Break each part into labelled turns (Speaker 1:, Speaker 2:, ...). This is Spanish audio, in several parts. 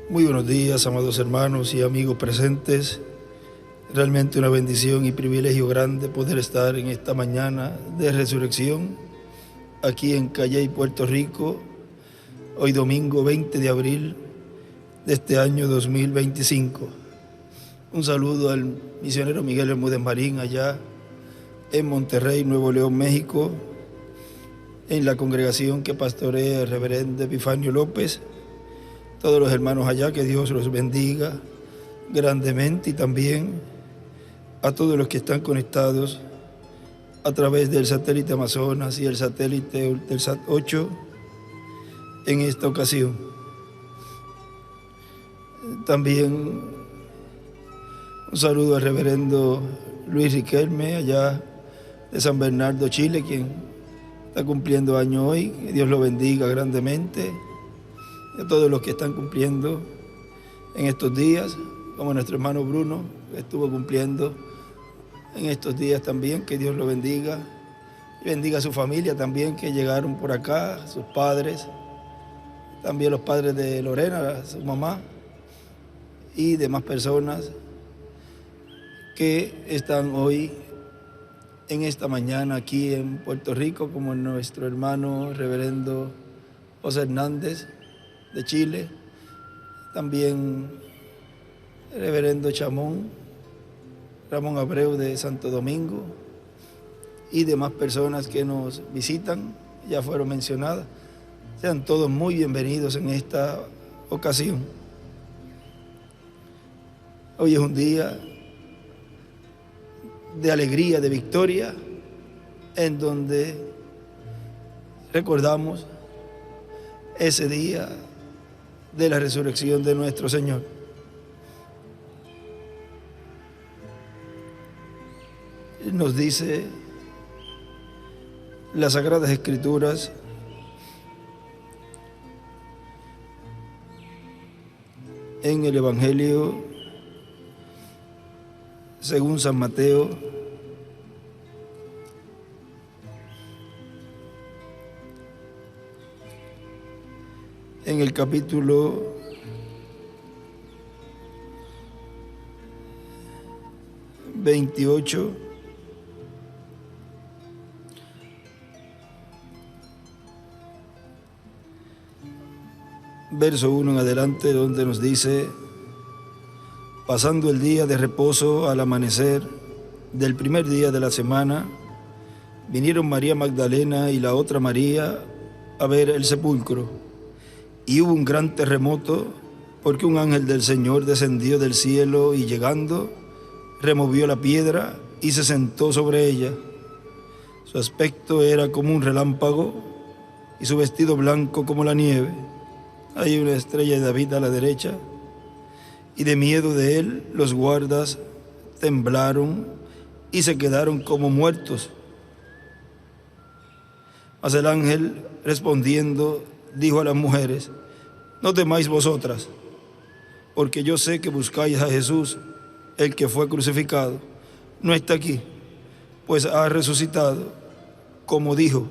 Speaker 1: Muy buenos días, amados hermanos y amigos presentes. Realmente una bendición y privilegio grande poder estar en esta mañana de resurrección aquí en Calley, Puerto Rico, hoy domingo 20 de abril de este año 2025. Un saludo al misionero Miguel Bermúdez Marín allá en Monterrey, Nuevo León, México, en la congregación que pastorea el reverendo Epifanio López. Todos los hermanos allá, que Dios los bendiga grandemente, y también a todos los que están conectados a través del satélite Amazonas y el satélite Eutelsat 8 en esta ocasión. También un saludo al reverendo Luis Riquelme, allá de San Bernardo, Chile, quien está cumpliendo año hoy. Que Dios lo bendiga grandemente. Y a todos los que están cumpliendo en estos días, como nuestro hermano Bruno, que estuvo cumpliendo en estos días también. Que Dios lo bendiga. Y bendiga a su familia también, que llegaron por acá, sus padres, también los padres de Lorena, su mamá, y demás personas que están hoy en esta mañana aquí en Puerto Rico, como nuestro hermano reverendo José Hernández de Chile, también el reverendo Ramón Abreu de Santo Domingo, y demás personas que nos visitan, ya fueron mencionadas. Sean todos muy bienvenidos en esta ocasión. Hoy es un día de alegría, de victoria, en donde recordamos ese día de la resurrección de nuestro Señor. Nos dice las Sagradas Escrituras en el Evangelio según San Mateo, en el capítulo 28, verso 1 en adelante, donde nos dice: pasando el día de reposo, al amanecer del primer día de la semana, vinieron María Magdalena y la otra María a ver el sepulcro. Y hubo un gran terremoto, porque un ángel del Señor descendió del cielo y, llegando, removió la piedra y se sentó sobre ella. Su aspecto era como un relámpago y su vestido blanco como la nieve. Hay una estrella de David a la derecha, y de miedo de él los guardas temblaron y se quedaron como muertos. Mas el ángel, respondiendo, dijo a las mujeres: no temáis vosotras, porque yo sé que buscáis a Jesús, el que fue crucificado. No está aquí, pues ha resucitado, como dijo.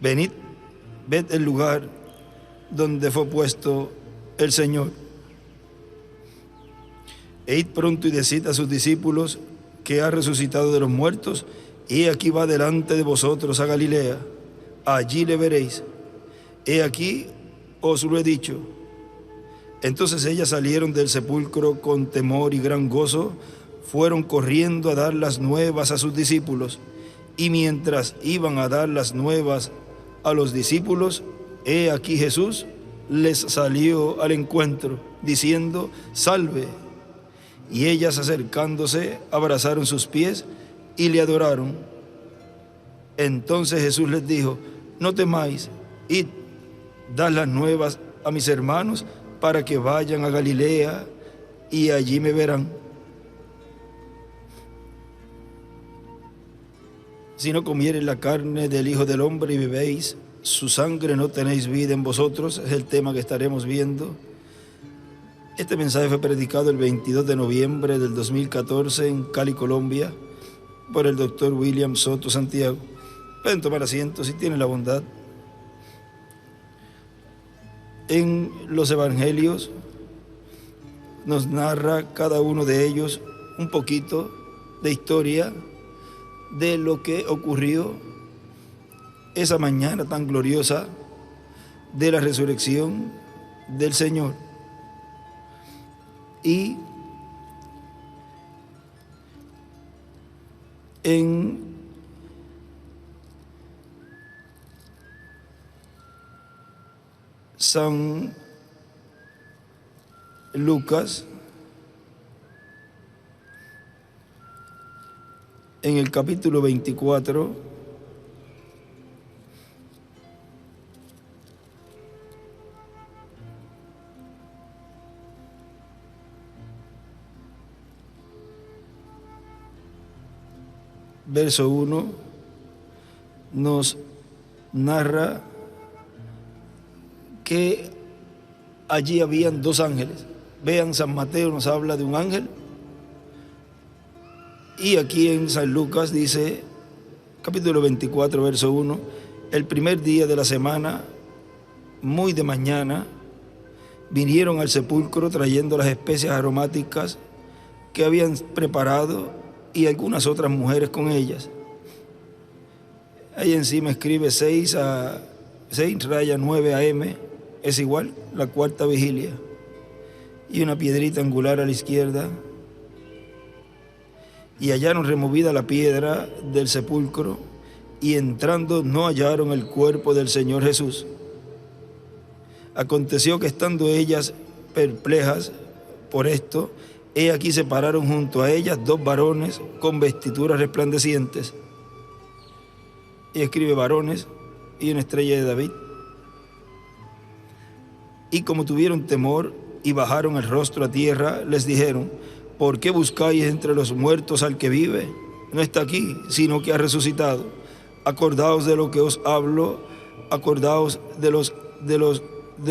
Speaker 1: Venid, ved el lugar donde fue puesto el Señor. E id pronto y decid a sus discípulos que ha resucitado de los muertos, y aquí va delante de vosotros a Galilea. Allí le veréis. He aquí os lo he dicho. Entonces ellas salieron del sepulcro con temor y gran gozo, fueron corriendo a dar las nuevas a sus discípulos. Y mientras iban a dar las nuevas a los discípulos, he aquí Jesús les salió al encuentro, diciendo: salve. Y ellas, acercándose, abrazaron sus pies y le adoraron. Entonces Jesús les dijo: no temáis, id, dad las nuevas a mis hermanos, para que vayan a Galilea y allí me verán. Si no comiereis la carne del Hijo del Hombre y bebéis su sangre, no tenéis vida en vosotros. Es el tema que estaremos viendo. Este mensaje fue predicado el 22 de noviembre del 2014 en Cali, Colombia, por el doctor William Soto Santiago. Pueden tomar asiento si tienen la bondad. En los evangelios nos narra cada uno de ellos un poquito de historia de lo que ocurrió esa mañana tan gloriosa de la resurrección del Señor. Y en San Lucas, en el capítulo 24, verso 1, nos narra que allí habían dos ángeles. Vean, San Mateo nos habla de un ángel, y aquí en San Lucas dice, capítulo 24, verso 1, el primer día de la semana, muy de mañana, vinieron al sepulcro trayendo las especias aromáticas que habían preparado y algunas otras mujeres con ellas. Ahí encima escribe 6:9 AM, es igual, la cuarta vigilia, y una piedrita angular a la izquierda. Y hallaron removida la piedra del sepulcro, y entrando no hallaron el cuerpo del Señor Jesús. Aconteció que estando ellas perplejas por esto, he aquí se pararon junto a ellas dos varones con vestiduras resplandecientes. Y escribe varones y una estrella de David. Y como tuvieron temor y bajaron el rostro a tierra, les dijeron: ¿por qué buscáis entre los muertos al que vive? No está aquí, sino que ha resucitado. Acordaos de lo que os hablo, acordaos de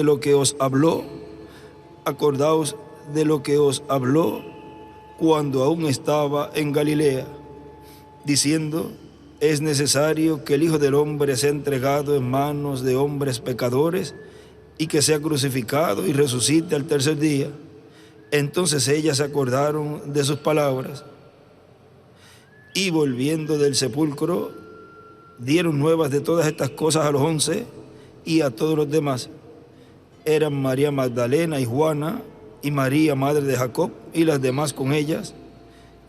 Speaker 1: lo que os habló, acordaos de lo que os habló cuando aún estaba en Galilea, diciendo: es necesario que el Hijo del Hombre sea entregado en manos de hombres pecadores y que sea crucificado y resucite al tercer día. Entonces ellas se acordaron de sus palabras y volviendo del sepulcro dieron nuevas de todas estas cosas a los 11 y a todos los demás. Eran María Magdalena y Juana y María, madre de Jacob, y las demás con ellas,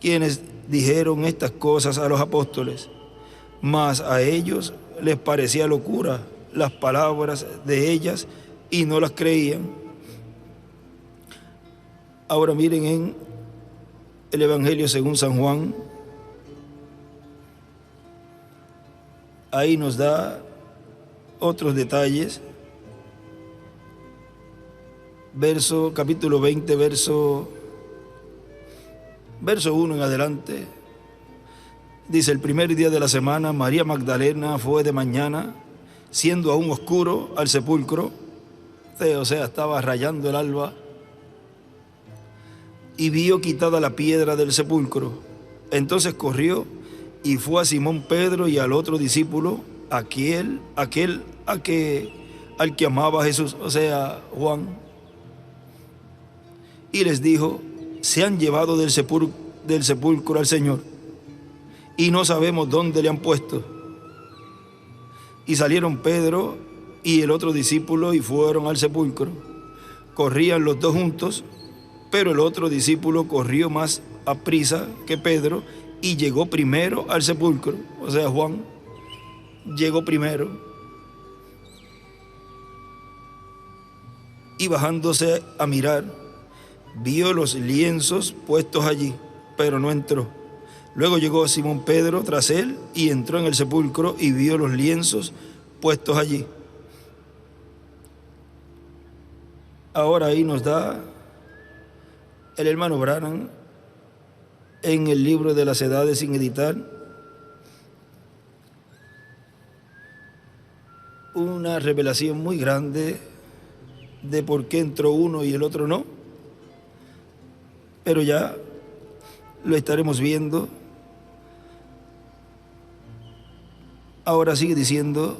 Speaker 1: quienes dijeron estas cosas a los apóstoles. Mas a ellos les parecía locura las palabras de ellas y no las creían. Ahora miren en el Evangelio según San Juan, ahí nos da otros detalles. Capítulo 20, verso 1 en adelante. Dice: el primer día de la semana, María Magdalena fue de mañana, siendo aún oscuro, al sepulcro, o sea, estaba rayando el alba, y vio quitada la piedra del sepulcro. Entonces corrió y fue a Simón Pedro y al otro discípulo, al que amaba a Jesús, o sea, Juan, y les dijo: se han llevado del sepulcro al Señor, y no sabemos dónde le han puesto. Y salieron Pedro y el otro discípulo y fueron al sepulcro. Corrían los dos juntos, pero el otro discípulo corrió más aprisa que Pedro y llegó primero al sepulcro. O sea, Juan llegó primero. Y bajándose a mirar, vio los lienzos puestos allí, pero no entró. Luego llegó Simón Pedro tras él y entró en el sepulcro y vio los lienzos puestos allí. Ahora ahí nos da el hermano Branham en el libro de las Edades sin editar una revelación muy grande de por qué entró uno y el otro no, pero ya lo estaremos viendo. Ahora sigue diciendo: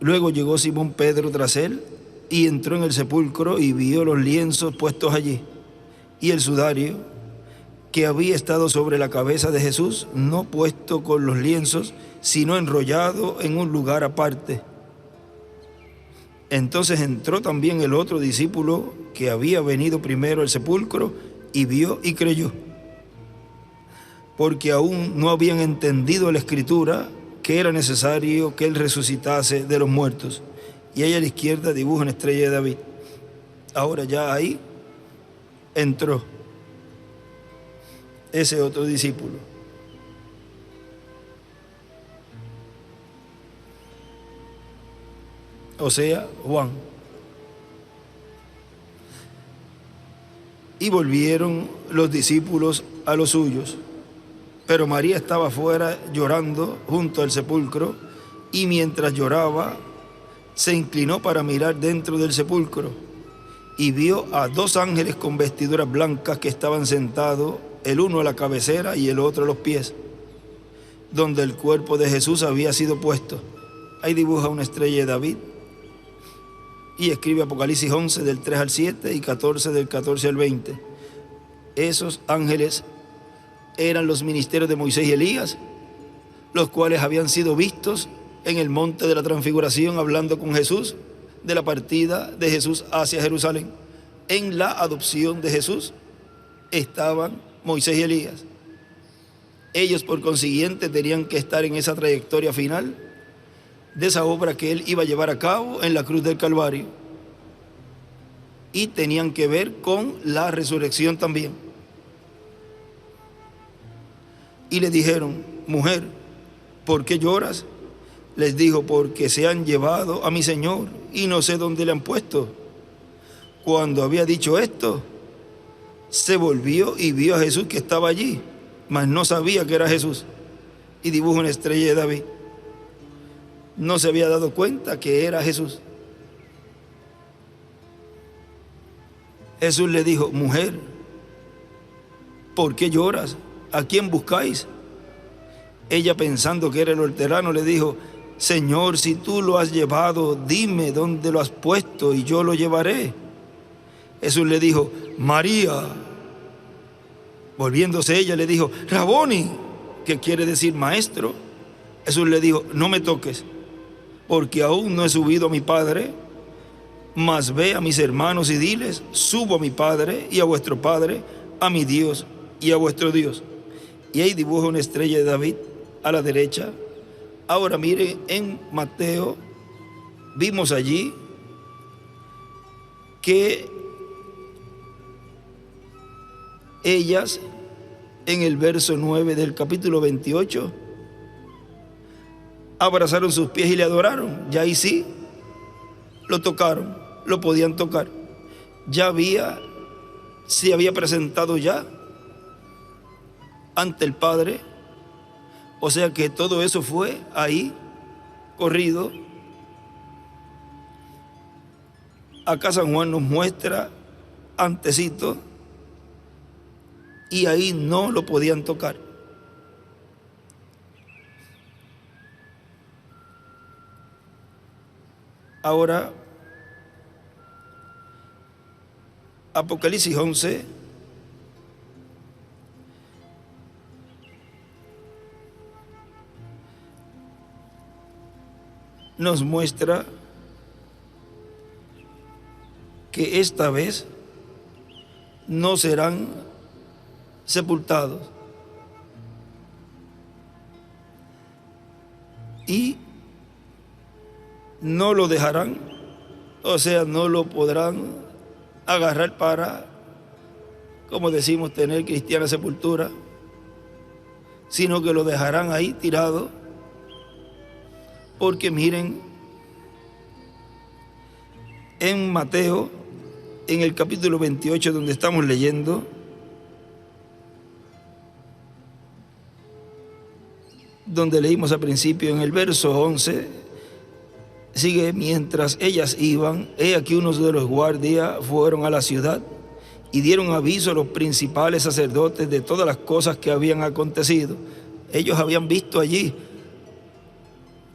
Speaker 1: luego llegó Simón Pedro tras él y entró en el sepulcro y vio los lienzos puestos allí, y el sudario que había estado sobre la cabeza de Jesús, no puesto con los lienzos, sino enrollado en un lugar aparte. Entonces entró también el otro discípulo que había venido primero al sepulcro, y vio y creyó, porque aún no habían entendido la Escritura, que era necesario que él resucitase de los muertos. Y ahí a la izquierda dibuja una estrella de David. Ahora ya ahí entró ese otro discípulo. O sea, Juan. Y volvieron los discípulos a los suyos. Pero María estaba afuera llorando junto al sepulcro, y mientras lloraba, se inclinó para mirar dentro del sepulcro, y vio a 2 ángeles con vestiduras blancas que estaban sentados, el uno a la cabecera y el otro a los pies, donde el cuerpo de Jesús había sido puesto. Ahí dibuja una estrella de David, y escribe Apocalipsis 11 del 3 al 7 y 14 del 14 al 20. Esos ángeles eran los ministerios de Moisés y Elías, los cuales habían sido vistos en el monte de la transfiguración hablando con Jesús de la partida de Jesús hacia Jerusalén. En la adopción de Jesús estaban Moisés y Elías. Ellos, por consiguiente, tenían que estar en esa trayectoria final de esa obra que él iba a llevar a cabo en la cruz del Calvario, y tenían que ver con la resurrección también. Y le dijeron: mujer, ¿por qué lloras? Les dijo: porque se han llevado a mi Señor y no sé dónde le han puesto. Cuando había dicho esto, se volvió y vio a Jesús que estaba allí, mas no sabía que era Jesús. Y dibuja una estrella de David. No se había dado cuenta que era Jesús. Jesús le dijo: mujer, ¿por qué lloras? ¿A quién buscáis? Ella, pensando que era el hortelano, le dijo: Señor, si tú lo has llevado, dime dónde lo has puesto y yo lo llevaré. Jesús le dijo: María. Volviéndose ella, le dijo: Raboni, que quiere decir maestro. Jesús le dijo: no me toques, porque aún no he subido a mi Padre, mas ve a mis hermanos y diles: subo a mi Padre y a vuestro Padre, a mi Dios y a vuestro Dios. Y ahí dibuja una estrella de David a la derecha. Ahora miren, en Mateo vimos allí que ellas, en el verso 9 del capítulo 28, abrazaron sus pies y le adoraron. Ya ahí sí lo tocaron, lo podían tocar. Ya se había presentado ya ante el Padre. O sea que todo eso fue ahí, corrido. Acá San Juan nos muestra antecito, y ahí no lo podían tocar. Ahora, Apocalipsis 11 nos muestra que esta vez no serán sepultados, y no lo dejarán, o sea, no lo podrán agarrar para, como decimos, tener cristiana sepultura, sino que lo dejarán ahí tirado. Porque miren, en Mateo, en el capítulo 28 donde estamos leyendo, donde leímos al principio, en el verso 11, sigue: mientras ellas iban, he aquí unos de los guardias fueron a la ciudad y dieron aviso a los principales sacerdotes de todas las cosas que habían acontecido. Ellos habían visto allí.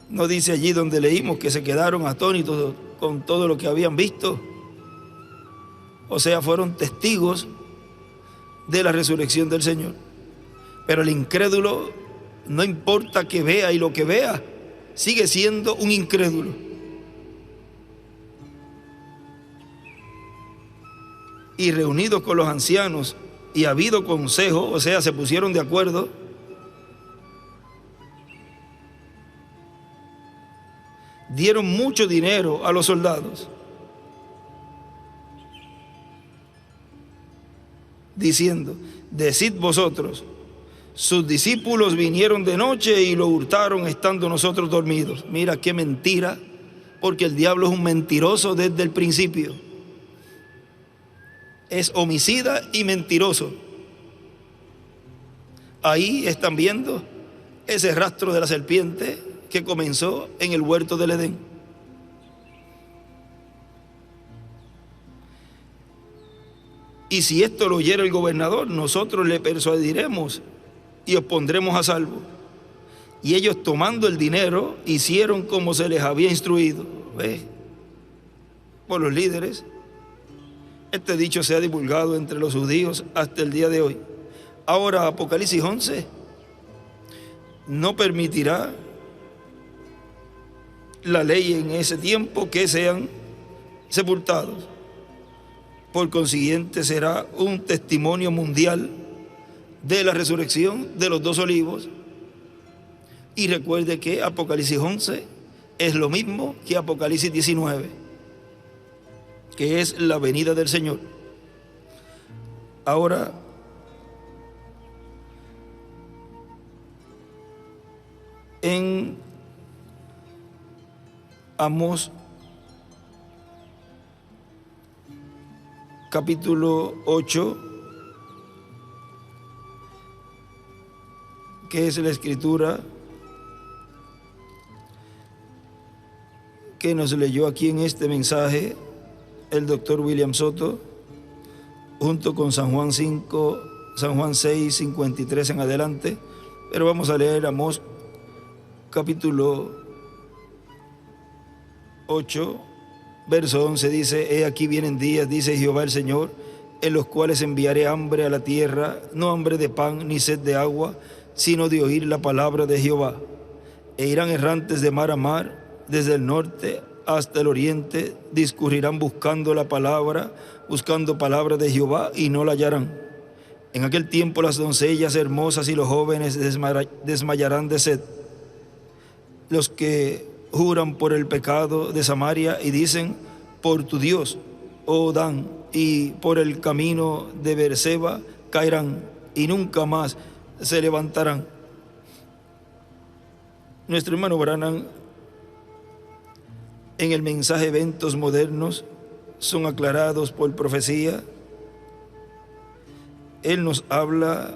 Speaker 1: No dice allí donde leímos que se quedaron atónitos con todo lo que habían visto. O sea, fueron testigos de la resurrección del Señor. Pero el incrédulo, no importa que vea, y lo que vea, sigue siendo un incrédulo. Y reunidos con los ancianos y habido consejo, o sea, se pusieron de acuerdo, dieron mucho dinero a los soldados, diciendo: decid vosotros, sus discípulos vinieron de noche y lo hurtaron estando nosotros dormidos. Mira qué mentira, porque el diablo es un mentiroso desde el principio. Es homicida y mentiroso. Ahí están viendo ese rastro de la serpiente que comenzó en el huerto del Edén. Y si esto lo oyera el gobernador, nosotros le persuadiremos y os pondremos a salvo. Y ellos, tomando el dinero, hicieron como se les había instruido. ¿Ves? Por los líderes. Este dicho se ha divulgado entre los judíos hasta el día de hoy. Ahora, Apocalipsis 11 no permitirá la ley en ese tiempo que sean sepultados. Por consiguiente, será un testimonio mundial de la resurrección de los dos olivos. Y recuerde que Apocalipsis 11 es lo mismo que Apocalipsis 19, que es la venida del Señor. Ahora, en Amós capítulo 8, que es la escritura que nos leyó aquí en este mensaje el doctor William Soto, junto con San Juan 6, 53 en adelante. Pero vamos a leer Amós capítulo 8, verso 11, dice: he aquí vienen días, dice Jehová el Señor, en los cuales enviaré hambre a la tierra, no hambre de pan ni sed de agua, sino de oír la palabra de Jehová. E irán errantes de mar a mar, desde el norte hasta el oriente, discurrirán buscando palabra de Jehová, y no la hallarán. En aquel tiempo las doncellas hermosas y los jóvenes desmayarán de sed. Los que juran por el pecado de Samaria y dicen: por tu Dios, oh Dan, y por el camino de Beerseba caerán, y nunca más se levantarán. Nuestro hermano Branham, en el mensaje Eventos Modernos son aclarados por profecía, él nos habla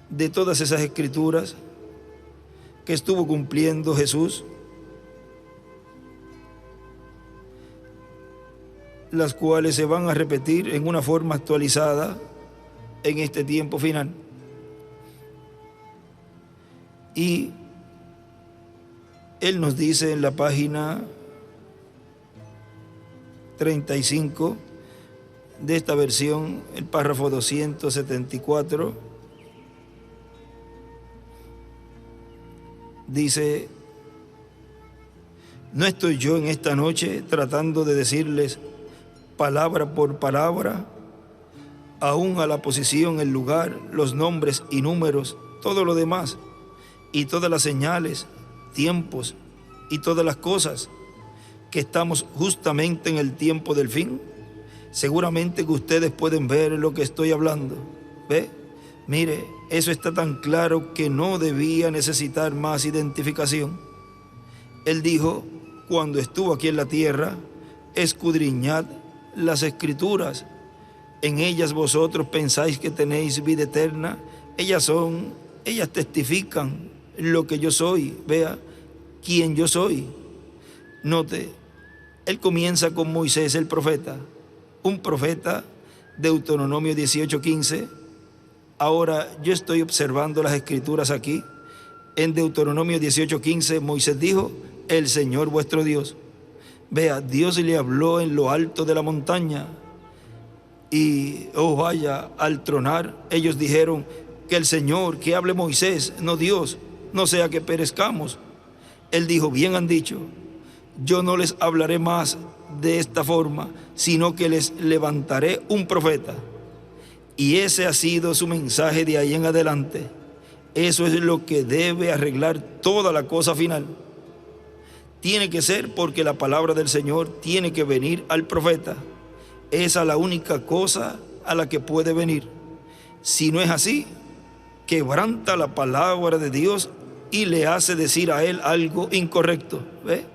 Speaker 1: de todas esas escrituras que estuvo cumpliendo Jesús, las cuales se van a repetir en una forma actualizada en este tiempo final. Y él nos dice en la página 35 de esta versión, el párrafo 274, dice: no estoy yo en esta noche tratando de decirles palabra por palabra, aún a la posición, el lugar, los nombres y números, todo lo demás, y todas las señales, tiempos y todas las cosas, que estamos justamente en el tiempo del fin. Seguramente que ustedes pueden ver lo que estoy hablando. ¿Ve? Mire, eso está tan claro que no debía necesitar más identificación. Él dijo, cuando estuvo aquí en la tierra: escudriñad las escrituras, en ellas vosotros pensáis que tenéis vida eterna. Ellas testifican lo que yo soy. Vea quién yo soy. Note, él comienza con Moisés el profeta, un profeta, Deuteronomio 18:15. Ahora yo estoy observando las escrituras aquí. En Deuteronomio 18:15 Moisés dijo: el Señor vuestro Dios. Vea, Dios le habló en lo alto de la montaña y, oh vaya, al tronar, ellos dijeron que el Señor, que hable Moisés, no Dios, no sea que perezcamos. Él dijo, bien han dicho, yo no les hablaré más de esta forma, sino que les levantaré un profeta. Y ese ha sido su mensaje de ahí en adelante. Eso es lo que debe arreglar toda la cosa final. Tiene que ser porque la palabra del Señor tiene que venir al profeta. Esa es la única cosa a la que puede venir. Si no es así, quebranta la palabra de Dios y le hace decir a él algo incorrecto. ¿Ve?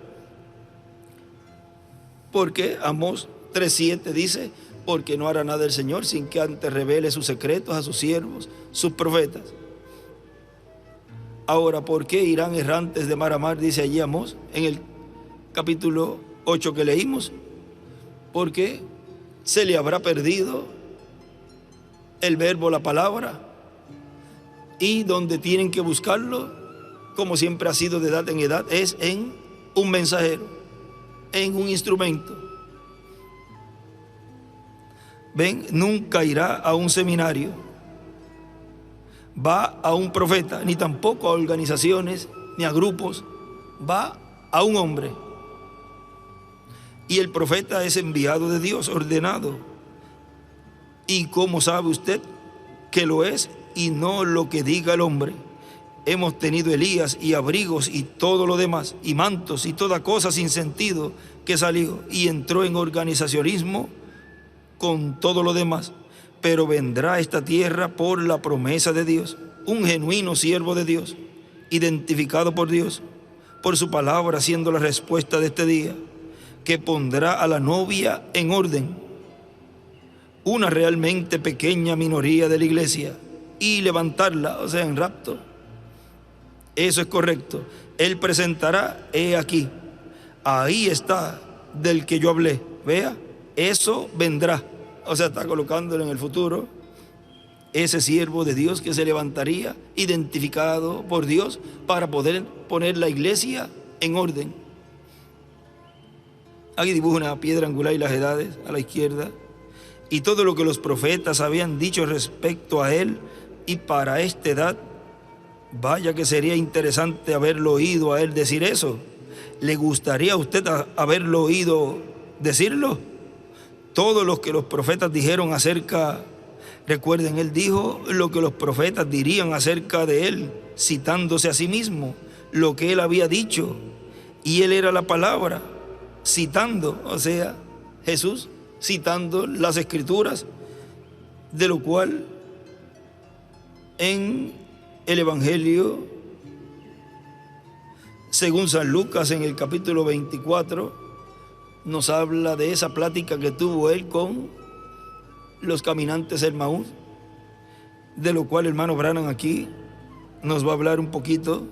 Speaker 1: Porque Amós 3:7 dice, porque no hará nada el Señor sin que antes revele sus secretos a sus siervos, sus profetas. Ahora, ¿por qué irán errantes de mar a mar? Dice allí Amós, en el capítulo 8 que leímos. Porque se le habrá perdido el verbo, la palabra, y donde tienen que buscarlo, como siempre ha sido de edad en edad, es en un mensajero, en un instrumento. Ven, nunca irá a un seminario, va a un profeta, ni tampoco a organizaciones, ni a grupos, va a un hombre. Y el profeta es enviado de Dios, ordenado. ¿Y cómo sabe usted que lo es y no lo que diga el hombre? Hemos tenido Elías y abrigos y todo lo demás, y mantos y toda cosa sin sentido que salió y entró en organizacionismo con todo lo demás. Pero vendrá a esta tierra por la promesa de Dios, un genuino siervo de Dios, identificado por Dios, por su palabra, siendo la respuesta de este día, que pondrá a la novia en orden, una realmente pequeña minoría de la iglesia, y levantarla, o sea, en rapto. Eso es correcto. Él presentará, he aquí, ahí está del que yo hablé. Vea, eso vendrá. O sea, está colocándolo en el futuro. Ese siervo de Dios que se levantaría, identificado por Dios, para poder poner la iglesia en orden. Aquí dibuja una piedra angular y las edades a la izquierda. Y todo lo que los profetas habían dicho respecto a él y para esta edad. Vaya que sería interesante haberlo oído a él decir eso. ¿Le gustaría a usted haberlo oído decirlo? Todo lo que los profetas dijeron acerca, recuerden, él dijo lo que los profetas dirían acerca de él, citándose a sí mismo, lo que él había dicho. Y él era la palabra, citando, o sea, Jesús, citando las escrituras, de lo cual en el Evangelio, según San Lucas, en el capítulo 24, nos habla de esa plática que tuvo él con los caminantes del Emaús, de lo cual el hermano Branham aquí nos va a hablar un poquito.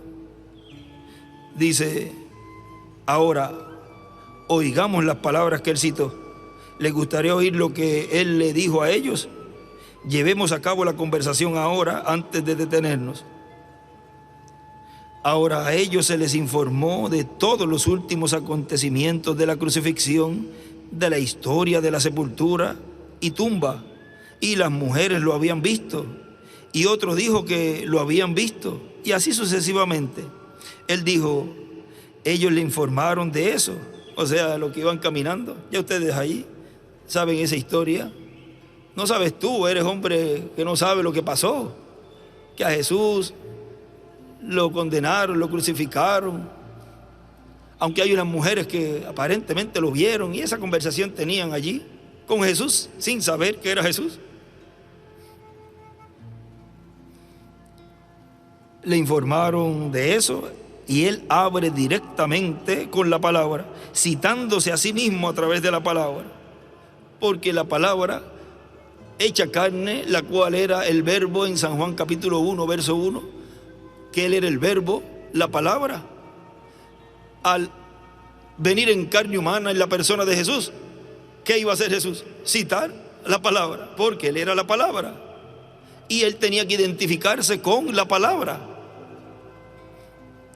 Speaker 1: Dice, ahora, oigamos las palabras que él citó. ¿Les gustaría oír lo que él le dijo a ellos? Llevemos a cabo la conversación ahora, antes de detenernos. Ahora a ellos se les informó de todos los últimos acontecimientos de la crucifixión, de la historia de la sepultura y tumba, y las mujeres lo habían visto, y otro dijo que lo habían visto, y así sucesivamente. Él dijo, ellos le informaron de eso, o sea, lo que iban caminando. Ya ustedes ahí saben esa historia. No sabes tú, eres hombre que no sabe lo que pasó, que a Jesús lo condenaron, lo crucificaron, aunque hay unas mujeres que aparentemente lo vieron y esa conversación tenían allí con Jesús sin saber que era Jesús. Le informaron de eso y él abre directamente con la palabra, citándose a sí mismo a través de la palabra, porque la palabra hecha carne, la cual era el verbo en San Juan capítulo 1, verso 1, que él era el verbo, la palabra, al venir en carne humana en la persona de Jesús. ¿Qué iba a hacer Jesús? Citar la palabra, porque él era la palabra y él tenía que identificarse con la palabra.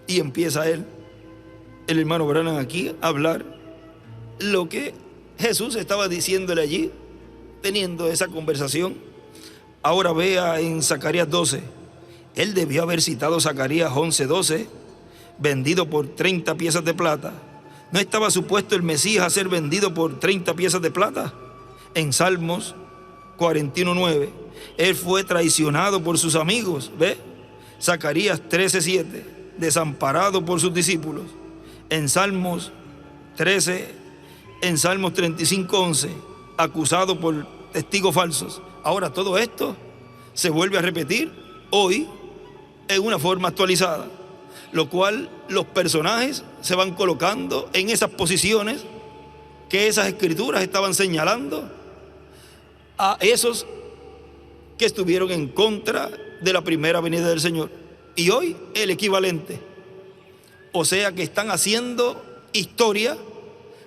Speaker 1: Y empieza él, el hermano Branham aquí, a hablar lo que Jesús estaba diciéndole allí, teniendo esa conversación. Ahora vea en Zacarías 12. Él debió haber citado Zacarías 11:12, vendido por 30 piezas de plata. ¿No estaba supuesto el Mesías a ser vendido por 30 piezas de plata? En Salmos 41:9, él fue traicionado por sus amigos. ¿Ve? Zacarías 13:7, desamparado por sus discípulos. En Salmos 13, en Salmos 35:11, acusado por testigos falsos. Ahora todo esto se vuelve a repetir hoy en una forma actualizada, lo cual los personajes se van colocando en esas posiciones que esas escrituras estaban señalando a esos que estuvieron en contra de la primera venida del Señor. Y hoy el equivalente. O sea que están haciendo historia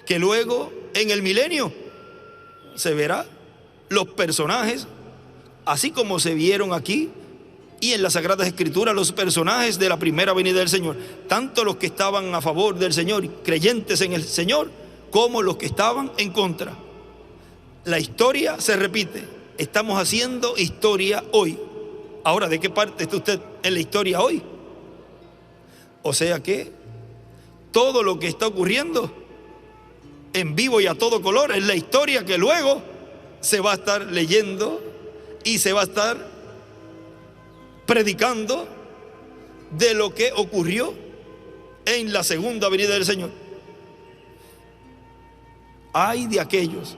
Speaker 1: que luego en el milenio se verá los personajes, así como se vieron aquí y en las Sagradas Escrituras, los personajes de la primera venida del Señor, tanto los que estaban a favor del Señor y creyentes en el Señor, como los que estaban en contra. La historia se repite. Estamos haciendo historia hoy. Ahora, ¿de qué parte está usted en la historia hoy? O sea que todo lo que está ocurriendo en vivo y a todo color es la historia que luego se va a estar leyendo y se va a estar predicando de lo que ocurrió en la segunda venida del Señor. Hay de aquellos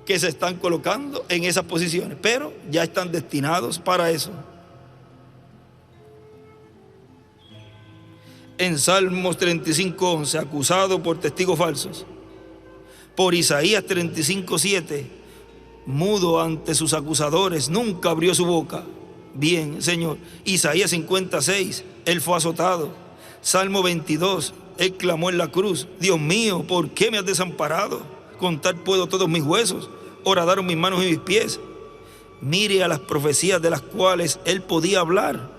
Speaker 1: que se están colocando en esas posiciones, pero ya están destinados para eso. En Salmos 35:11, acusado por testigos falsos. Por Isaías 35:7, mudo ante sus acusadores, nunca abrió su boca. Bien, Señor. Isaías 50:6, él fue azotado. Salmo 22, él clamó en la cruz: Dios mío, ¿por qué me has desamparado? Contar puedo todos mis huesos, horadaron mis manos y mis pies. Mire a las profecías de las cuales él podía hablar.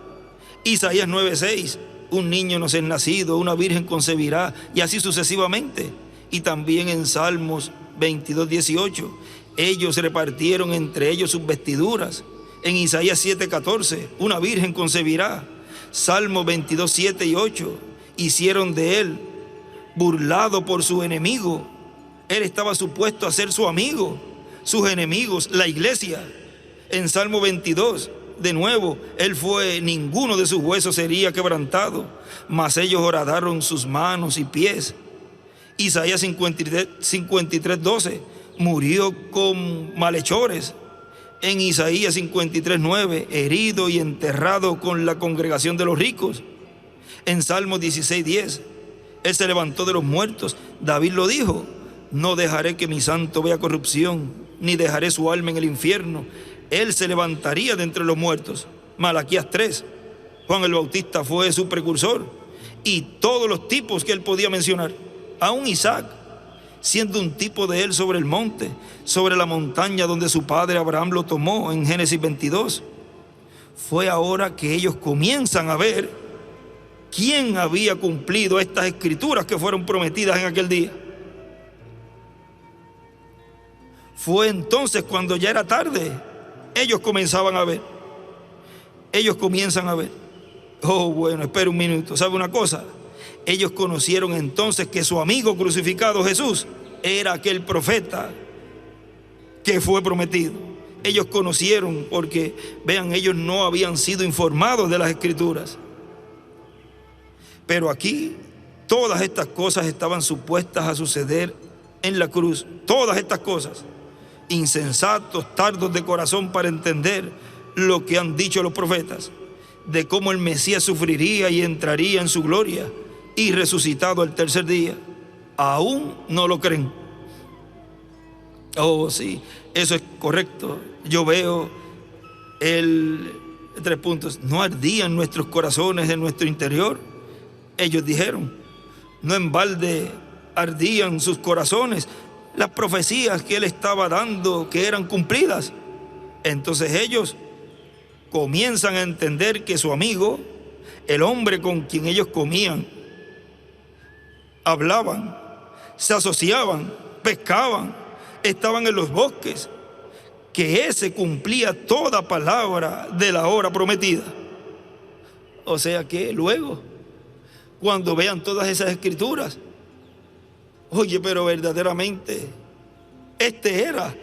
Speaker 1: Isaías 9:6, un niño nos es nacido, una virgen concebirá, y así sucesivamente. Y también en Salmos 22:18, ellos repartieron entre ellos sus vestiduras. En Isaías 7:14, una virgen concebirá. Salmos 22:7 y 8, hicieron de él burlado por su enemigo. Él estaba supuesto a ser su amigo, sus enemigos, la iglesia. En Salmo 22, de nuevo, él fue, ninguno de sus huesos sería quebrantado, mas ellos horadaron sus manos y pies. Isaías 53:12, murió con malhechores. En Isaías 53:9, herido y enterrado con la congregación de los ricos. En Salmos 16:10, él se levantó de los muertos. David lo dijo: no dejaré que mi santo vea corrupción, ni dejaré su alma en el infierno. Él se levantaría de entre los muertos. Malaquías 3, Juan el Bautista fue su precursor. Y todos los tipos que él podía mencionar. Aún Isaac, siendo un tipo de él sobre el monte, sobre la montaña donde su padre Abraham lo tomó, en Génesis 22. Fue ahora que ellos comienzan a ver quién había cumplido estas escrituras que fueron prometidas en aquel día. Fue entonces cuando ya era tarde, ellos comenzaban a ver. Ellos comienzan a ver. Oh, bueno, espera un minuto. ¿Sabe una cosa? Ellos conocieron entonces que su amigo crucificado Jesús era aquel profeta que fue prometido. Ellos conocieron porque, vean, ellos no habían sido informados de las escrituras. Pero aquí todas estas cosas estaban supuestas a suceder en la cruz. Todas estas cosas. Insensatos, tardos de corazón para entender lo que han dicho los profetas, de cómo el Mesías sufriría y entraría en su gloria y resucitado al tercer día. Aún no lo creen. Oh, sí, eso es correcto. Yo veo 3 puntos. No ardían nuestros corazones en nuestro interior. Ellos dijeron, no en balde ardían sus corazones. Las profecías que él estaba dando, que eran cumplidas. Entonces ellos comienzan a entender que su amigo, el hombre con quien ellos comían, hablaban, se asociaban, pescaban, estaban en los bosques, que ese cumplía toda palabra de la hora prometida. O sea que luego, cuando vean todas esas escrituras, oye, pero verdaderamente este era,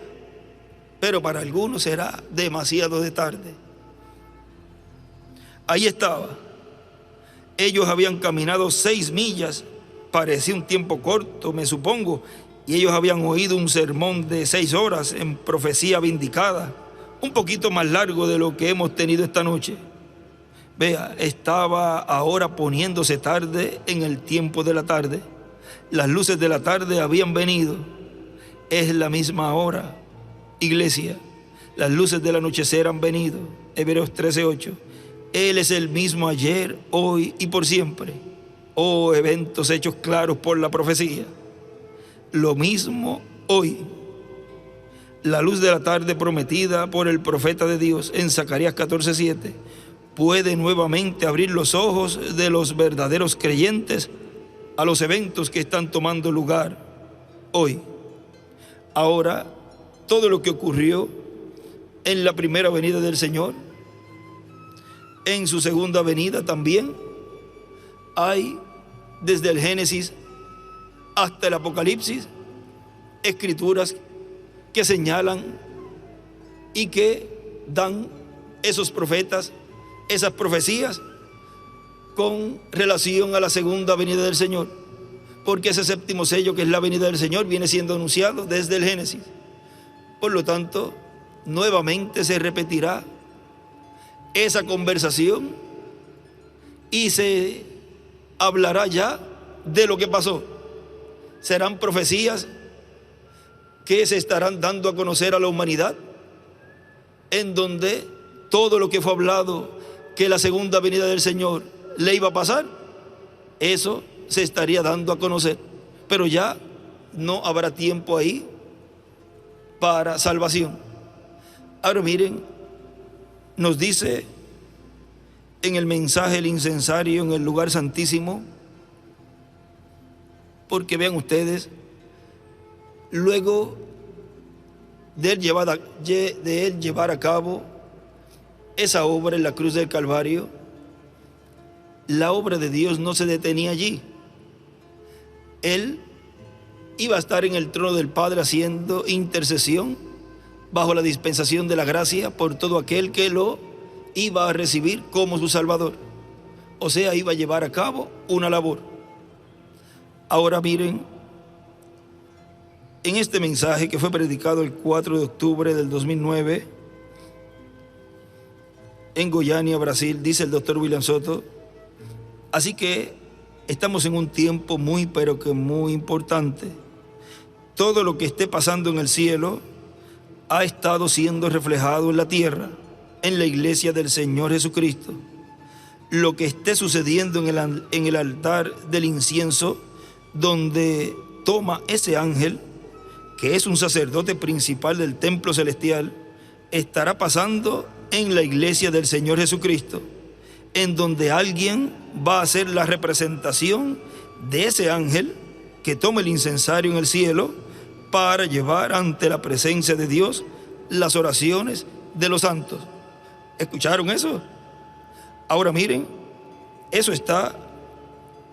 Speaker 1: pero para algunos será demasiado de tarde. Ahí estaba. Ellos habían caminado 6 millas, parecía un tiempo corto, me supongo, y ellos habían oído un sermón de 6 horas en profecía vindicada, un poquito más largo de lo que hemos tenido esta noche. Vea, estaba ahora poniéndose tarde en el tiempo de la tarde. Las luces de la tarde habían venido. Es la misma hora, iglesia. Las luces del anochecer han venido. Hebreos 13:8. Él es el mismo ayer, hoy y por siempre. Oh, eventos hechos claros por la profecía. Lo mismo hoy. La luz de la tarde prometida por el profeta de Dios en Zacarías 14:7 puede nuevamente abrir los ojos de los verdaderos creyentes a los eventos que están tomando lugar hoy. Ahora, todo lo que ocurrió en la primera venida del Señor, en su segunda venida también, hay desde el Génesis hasta el Apocalipsis escrituras que señalan y que dan esos profetas esas profecías con relación a la segunda venida del Señor, porque ese séptimo sello, que es la venida del Señor, viene siendo anunciado desde el Génesis. Por lo tanto, nuevamente se repetirá esa conversación y se hablará ya de lo que pasó. Serán profecías que se estarán dando a conocer a la humanidad, en donde todo lo que fue hablado que la segunda venida del Señor le iba a pasar, eso se estaría dando a conocer, pero ya no habrá tiempo ahí para salvación. Ahora miren, nos dice en el mensaje el incensario en el lugar santísimo, porque vean ustedes, luego de él llevar a cabo esa obra en la cruz del Calvario, la obra de Dios no se detenía allí. Él iba a estar en el trono del Padre haciendo intercesión bajo la dispensación de la gracia por todo aquel que lo iba a recibir como su Salvador. O sea, iba a llevar a cabo una labor. Ahora miren, en este mensaje que fue predicado el 4 de octubre del 2009, en Goiânia, Brasil, dice el doctor William Soto, así que estamos en un tiempo muy, pero que muy importante. Todo lo que esté pasando en el cielo ha estado siendo reflejado en la tierra, en la iglesia del Señor Jesucristo. Lo que esté sucediendo en el altar del incienso, donde toma ese ángel, que es un sacerdote principal del templo celestial, estará pasando en la iglesia del Señor Jesucristo, en donde alguien va a hacer la representación de ese ángel que toma el incensario en el cielo para llevar ante la presencia de Dios las oraciones de los santos. ¿Escucharon eso? Ahora miren, eso está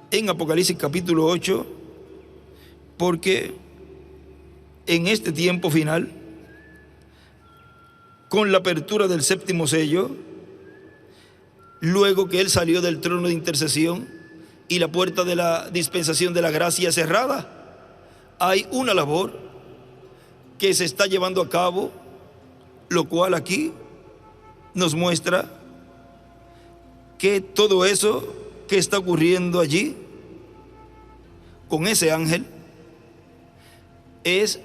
Speaker 1: en Apocalipsis capítulo 8, porque en este tiempo final, con la apertura del séptimo sello, luego que él salió del trono de intercesión y la puerta de la dispensación de la gracia cerrada, hay una labor que se está llevando a cabo, lo cual aquí nos muestra que todo eso que está ocurriendo allí con ese ángel es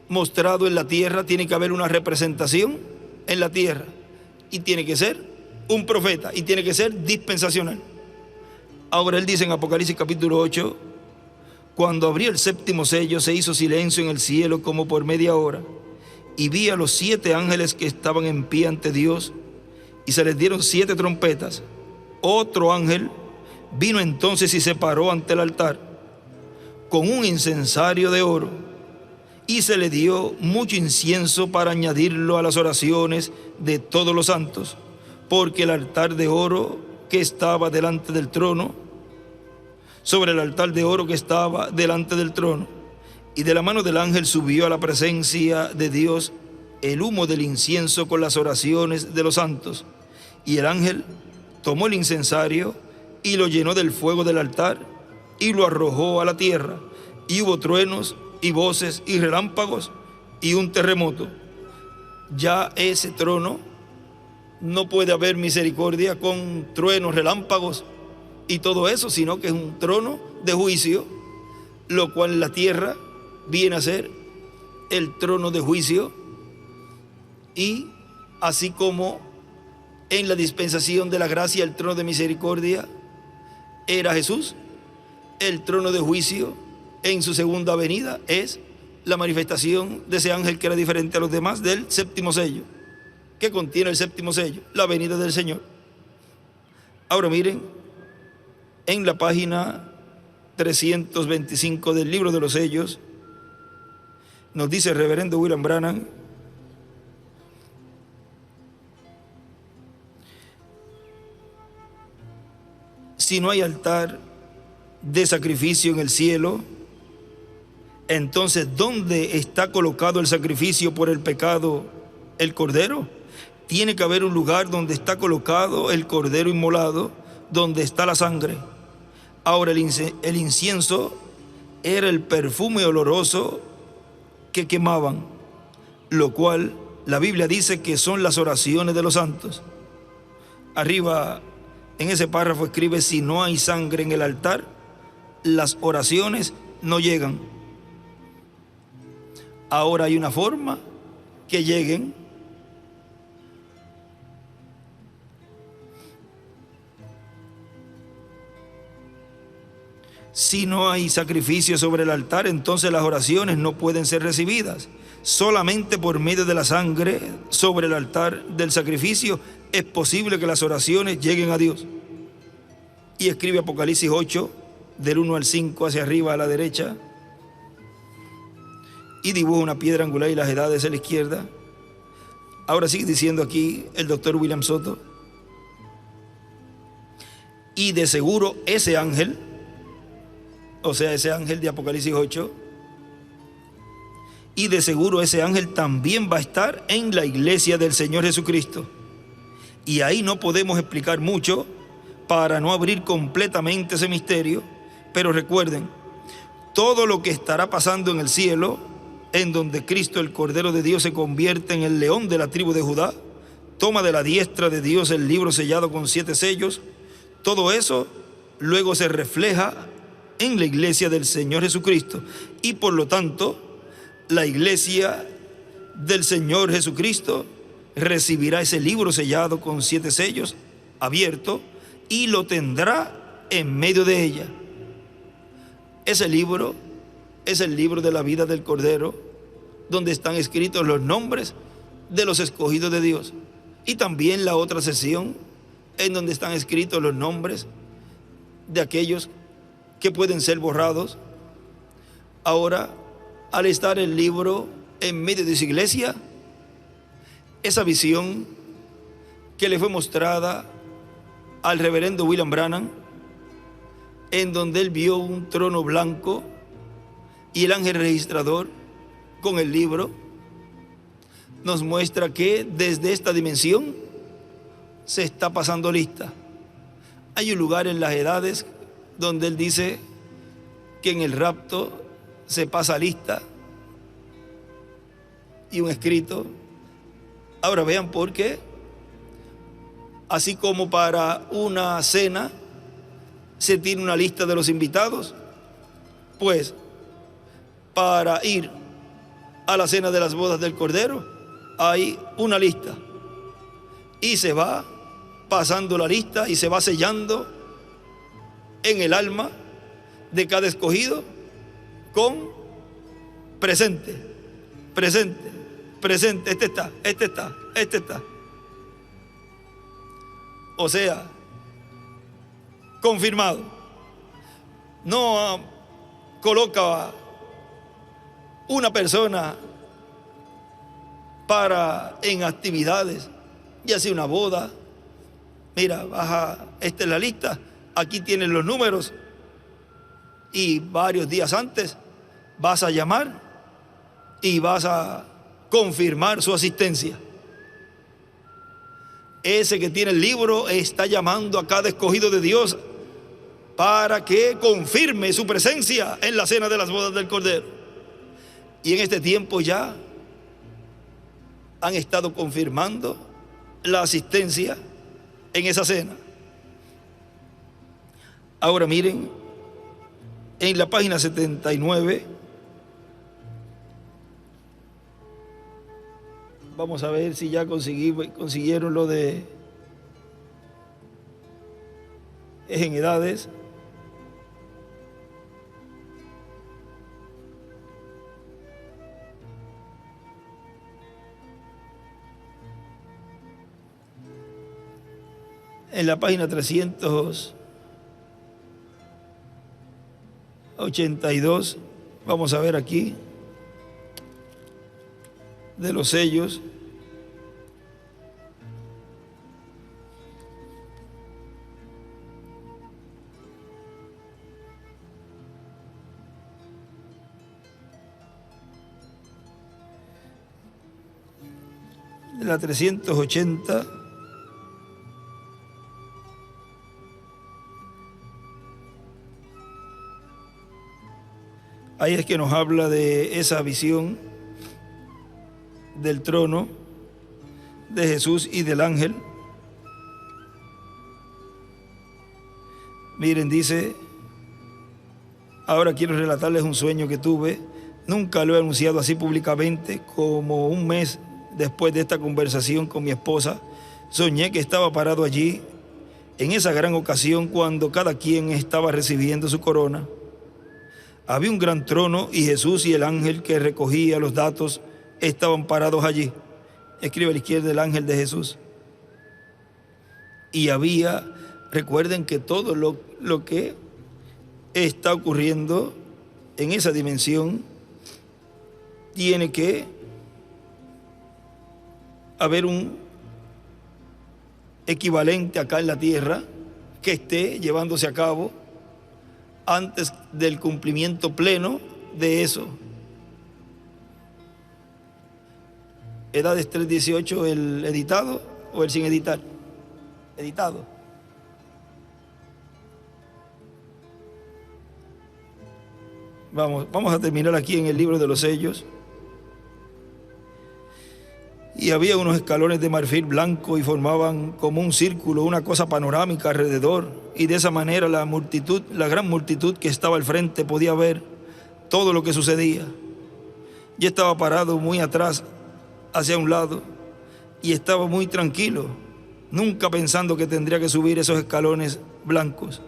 Speaker 1: mostrado en la tierra. Tiene que haber una representación en la tierra y tiene que ser un profeta y tiene que ser dispensacional. Ahora él dice en Apocalipsis capítulo 8, cuando abrió el séptimo sello se hizo silencio en el cielo como por media hora, y vi a los 7 ángeles que estaban en pie ante Dios, y se les dieron 7 trompetas. Otro ángel vino entonces y se paró ante el altar. con un incensario de oro, y se le dio mucho incienso para añadirlo a las oraciones de todos los santos, porque el altar de oro que estaba delante del trono, sobre el altar de oro que estaba delante del trono, y de la mano del ángel subió a la presencia de Dios el humo del incienso con las oraciones de los santos. Y el ángel tomó el incensario y lo llenó del fuego del altar y lo arrojó a la tierra. Y hubo truenos y voces y relámpagos y un terremoto. Ya ese trono no puede haber misericordia con truenos, relámpagos y todo eso, sino que es un trono de juicio, lo cual en la tierra viene a ser el trono de juicio. Y así como en la dispensación de la gracia el trono de misericordia era Jesús, el trono de juicio en su segunda venida es la manifestación de ese ángel que era diferente a los demás, del séptimo sello, que contiene el séptimo sello, la venida del Señor. Ahora miren, en la página 325 del libro de los sellos, nos dice el reverendo William Branham: si no hay altar de sacrificio en el cielo, entonces ¿dónde está colocado el sacrificio por el pecado, el cordero? Tiene que haber un lugar donde está colocado el cordero inmolado, donde está la sangre. Ahora el incienso era el perfume oloroso que quemaban, lo cual la Biblia dice que son las oraciones de los santos. Arriba en ese párrafo escribe: si no hay sangre en el altar, las oraciones no llegan. Ahora hay una forma que lleguen. Si no hay sacrificio sobre el altar, entonces las oraciones no pueden ser recibidas. Solamente por medio de la sangre sobre el altar del sacrificio es posible que las oraciones lleguen a Dios. Y escribe Apocalipsis 8, del 1 al 5 hacia arriba a la derecha, y dibuja una piedra angular y las edades a la izquierda. Ahora sigue diciendo aquí el doctor William Soto: y de seguro ese ángel, o sea, ese ángel de Apocalipsis 8, y de seguro ese ángel también va a estar en la iglesia del Señor Jesucristo. Y ahí no podemos explicar mucho para no abrir completamente ese misterio, pero recuerden, todo lo que estará pasando en el cielo, en donde Cristo, el Cordero de Dios, se convierte en el león de la tribu de Judá, toma de la diestra de Dios el libro sellado con 7 sellos, todo eso luego se refleja en la iglesia del Señor Jesucristo. Y por lo tanto, la iglesia del Señor Jesucristo recibirá ese libro sellado con 7 sellos, abierto, y lo tendrá en medio de ella. Ese libro es el libro de la vida del Cordero, donde están escritos los nombres de los escogidos de Dios. Y también la otra sección, en donde están escritos los nombres de aquellos que pueden ser borrados. Ahora, al estar el libro en medio de su iglesia, esa visión que le fue mostrada al reverendo William Branham, en donde él vio un trono blanco y el ángel registrador con el libro, nos muestra que desde esta dimensión se está pasando lista. Hay un lugar en las edades donde él dice que en el rapto se pasa lista y un escrito. Ahora vean por qué. Así como para una cena se tiene una lista de los invitados, pues para ir a la cena de las bodas del Cordero hay una lista, y se va pasando la lista y se va sellando en el alma de cada escogido con presente, presente, presente, este está, este está, este está. O sea, confirmado. No coloca una persona en actividades, ya sea una boda. Mira, esta es la lista, aquí tienen los números, y varios días antes vas a llamar y vas a confirmar su asistencia. Ese que tiene el libro está llamando a cada escogido de Dios para que confirme su presencia en la cena de las bodas del Cordero. Y en este tiempo ya han estado confirmando la asistencia en esa cena. Ahora miren, en la página 79, vamos a ver si ya consiguieron lo de en edades. En la página 382, vamos a ver aquí, de los sellos. De la 380. Ahí es que nos habla de esa visión del trono de Jesús y del ángel. Miren, dice: ahora quiero relatarles un sueño que tuve. Nunca lo he anunciado así públicamente. Como un mes después de esta conversación con mi esposa, soñé que estaba parado allí en esa gran ocasión cuando cada quien estaba recibiendo su corona. Había un gran trono y Jesús y el ángel que recogía los datos estaban parados allí. Escribe a la izquierda el ángel de Jesús. Y recuerden que todo lo que está ocurriendo en esa dimensión tiene que haber un equivalente acá en la tierra que esté llevándose a cabo antes del cumplimiento pleno de eso. Edades 3:18, ¿el editado o el sin editar? Editado. Vamos a terminar aquí en el libro de los sellos. Y había unos escalones de marfil blanco y formaban como un círculo, una cosa panorámica alrededor. Y de esa manera la gran multitud que estaba al frente podía ver todo lo que sucedía. Yo estaba parado muy atrás, hacia un lado, y estaba muy tranquilo, nunca pensando que tendría que subir esos escalones blancos.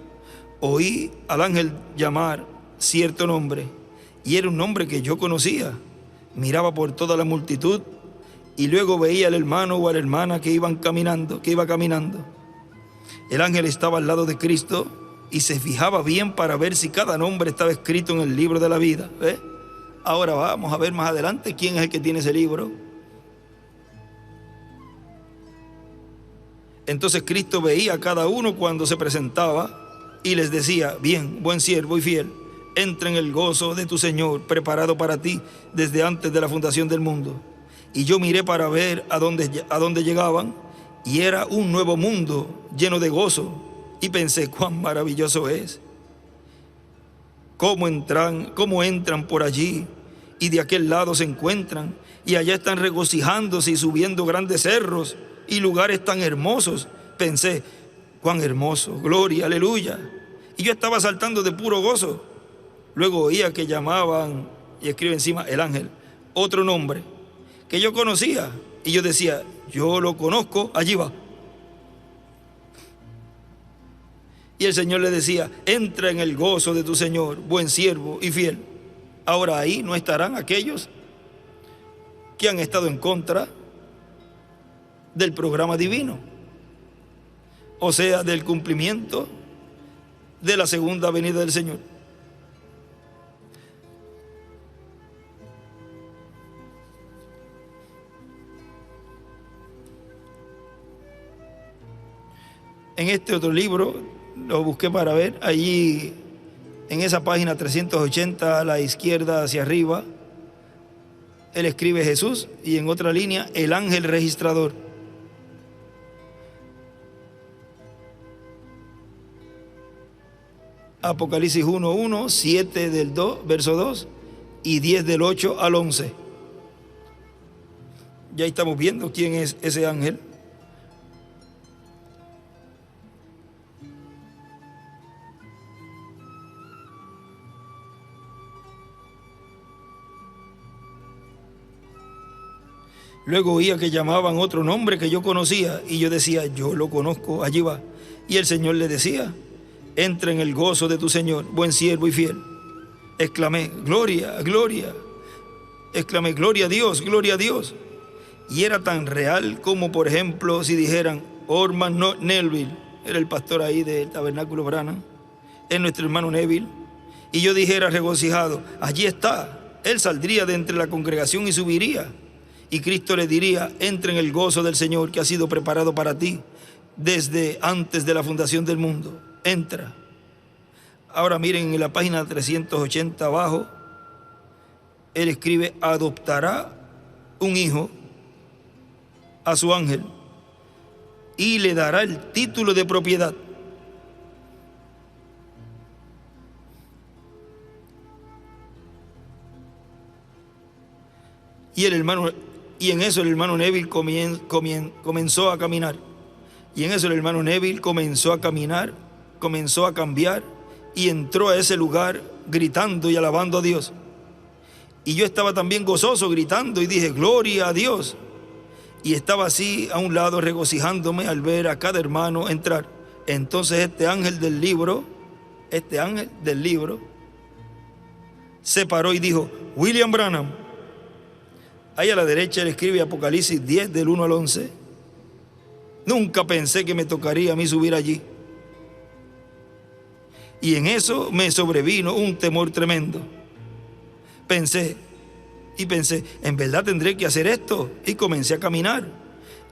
Speaker 1: Oí al ángel llamar cierto nombre, y era un nombre que yo conocía. Miraba por toda la multitud, y luego veía al hermano o a la hermana que iba caminando. El ángel estaba al lado de Cristo y se fijaba bien para ver si cada nombre estaba escrito en el libro de la vida. ¿Ve? Ahora vamos a ver más adelante quién es el que tiene ese libro. Entonces Cristo veía a cada uno cuando se presentaba y les decía: bien, buen siervo y fiel, entra en el gozo de tu Señor, preparado para ti desde antes de la fundación del mundo. Y yo miré para ver a dónde llegaban, y era un nuevo mundo lleno de gozo, y pensé: cuán maravilloso es. Cómo entran por allí, y de aquel lado se encuentran, y allá están regocijándose y subiendo grandes cerros y lugares tan hermosos. Pensé: cuán hermoso, gloria, aleluya. Y yo estaba saltando de puro gozo. Luego oía que llamaban, y escribe encima el ángel, otro nombre que yo conocía, y yo decía: yo lo conozco, allí va. Y el Señor le decía: entra en el gozo de tu Señor, buen siervo y fiel. Ahora ahí no estarán aquellos que han estado en contra del programa divino, o sea, del cumplimiento de la segunda venida del Señor. en este otro libro, lo busqué para ver, allí en esa página 380 a la izquierda hacia arriba, él escribe Jesús y en otra línea el ángel registrador. Apocalipsis 1:1, 7 del 2, verso 2 y 10 del 8 al 11. Ya estamos viendo quién es ese ángel. Luego oía que llamaban otro nombre que yo conocía y yo decía, yo lo conozco, allí va. Y el Señor le decía, entra en el gozo de tu Señor, buen siervo y fiel. Exclamé, gloria, gloria. Exclamé, gloria a Dios, gloria a Dios. Y era tan real como, por ejemplo, si dijeran, Orman Neville, era el pastor ahí del Tabernáculo Branham, es nuestro hermano Neville, y yo dijera regocijado, allí está, él saldría de entre la congregación y subiría. Y Cristo le diría, entra en el gozo del Señor que ha sido preparado para ti desde antes de la fundación del mundo. Entra. Ahora miren en la página 380 abajo, él escribe, adoptará un hijo a su ángel y le dará el título de propiedad. Y en eso el hermano Neville comenzó a caminar. Y en eso el hermano Neville comenzó a caminar, comenzó a cambiar y entró a ese lugar gritando y alabando a Dios. Y yo estaba también gozoso gritando y dije, gloria a Dios. Y estaba así a un lado regocijándome al ver a cada hermano entrar. Entonces este ángel del libro se paró y dijo, William Branham. Ahí a la derecha él escribe Apocalipsis 10 del 1 al 11. Nunca pensé que me tocaría a mí subir allí. Y en eso me sobrevino un temor tremendo. Pensé, en verdad tendré que hacer esto. Y comencé a caminar.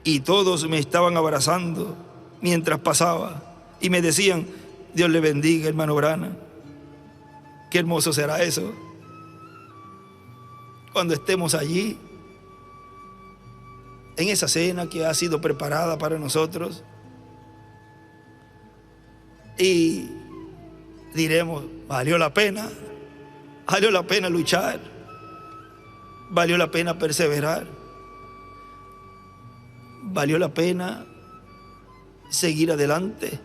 Speaker 1: Y todos me estaban abrazando mientras pasaba. Y me decían, Dios le bendiga, hermano Branham. Qué hermoso será eso. Cuando estemos allí, en esa cena que ha sido preparada para nosotros, y diremos, valió la pena luchar, valió la pena perseverar, valió la pena seguir adelante,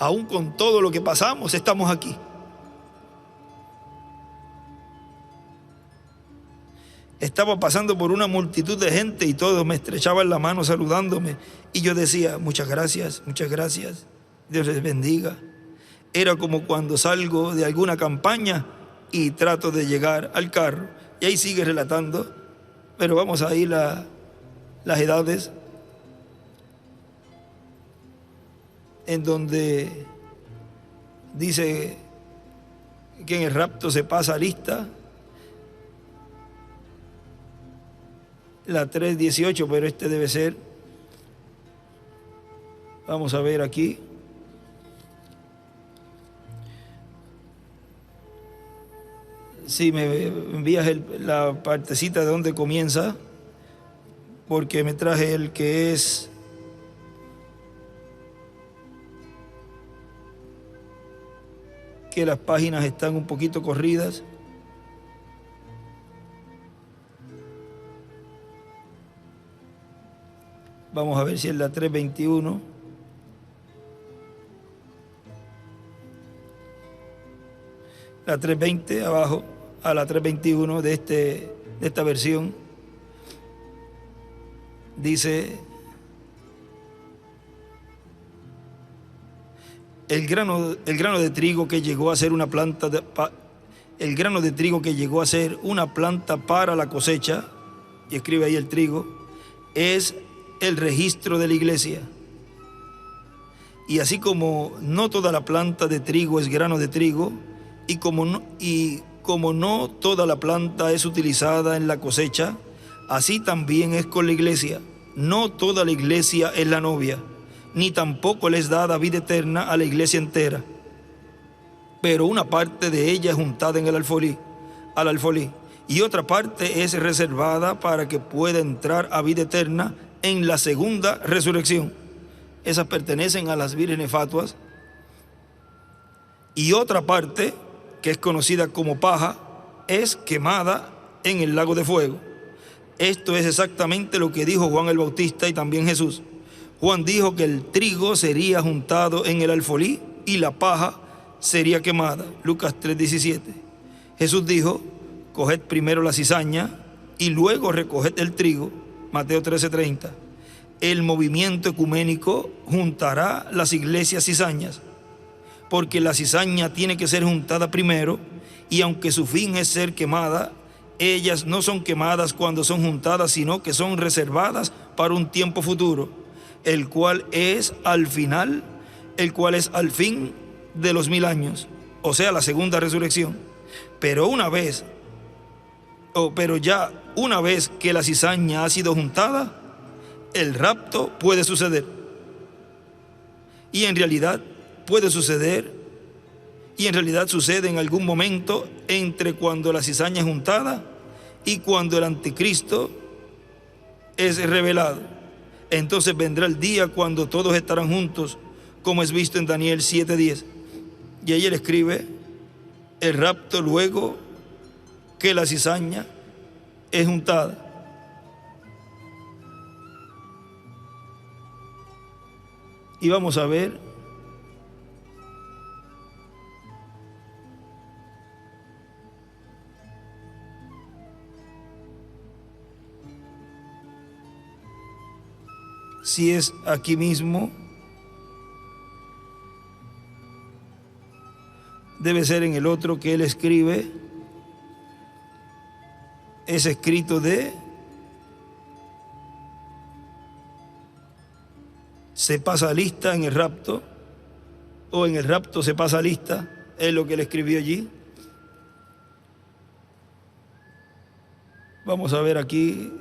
Speaker 1: aún con todo lo que pasamos, estamos aquí. Estaba pasando por una multitud de gente y todos me estrechaban la mano saludándome. Y yo decía, muchas gracias, Dios les bendiga. Era como cuando salgo de alguna campaña y trato de llegar al carro. Y ahí sigue relatando, pero vamos a ir las edades en donde dice que en el rapto se pasa lista. La 3:18, pero este debe ser, vamos a ver aquí, si me envías la partecita de donde comienza, porque me traje el que es que las páginas están un poquito corridas. Vamos a ver si es la 3:21. La 3:20 abajo a la 3:21 de esta versión. Dice, el grano de trigo que llegó a ser una planta para la cosecha, y escribe ahí el trigo, es el registro de la iglesia. Y así como no toda la planta de trigo es grano de trigo, y como no toda la planta es utilizada en la cosecha, así también es con la iglesia. No toda la iglesia es la novia. ni tampoco les da vida eterna a la iglesia entera. Pero una parte de ella es juntada en el alfolí, al alfolí, y otra parte es reservada para que pueda entrar a vida eterna en la segunda resurrección. Esas pertenecen a las vírgenes fatuas. Y otra parte, que es conocida como paja, es quemada en el lago de fuego. Esto es exactamente lo que dijo Juan el Bautista y también Jesús. Juan dijo que el trigo sería juntado en el alfolí y la paja sería quemada. Lucas 3:17. Jesús dijo: coged primero la cizaña y luego recoged el trigo. Mateo 13:30. El movimiento ecuménico juntará las iglesias cizañas, porque la cizaña tiene que ser juntada primero, y aunque su fin es ser quemada, ellas no son quemadas cuando son juntadas, sino que son reservadas para un tiempo futuro, el cual es al fin de los 1000 años, o sea, la segunda resurrección. Pero una vez que la cizaña ha sido juntada, el rapto puede suceder. Y en realidad sucede en algún momento entre cuando la cizaña es juntada y cuando el anticristo es revelado. Entonces vendrá el día cuando todos estarán juntos, como es visto en Daniel 7:10. Y ahí él escribe: el rapto luego que la cizaña es juntada. Y vamos a ver si es aquí mismo. Debe ser en el otro que él escribe. Es escrito de: se pasa lista en el rapto, o en el rapto se pasa lista. Es lo que él escribió allí. Vamos a ver aquí.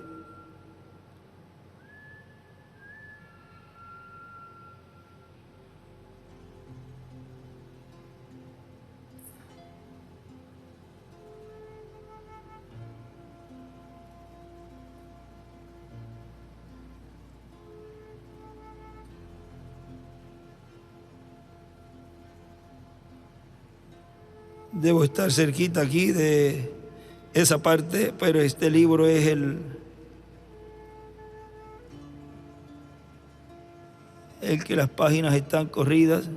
Speaker 1: Debo estar cerquita aquí de esa parte, pero este libro es el que las páginas están corridas.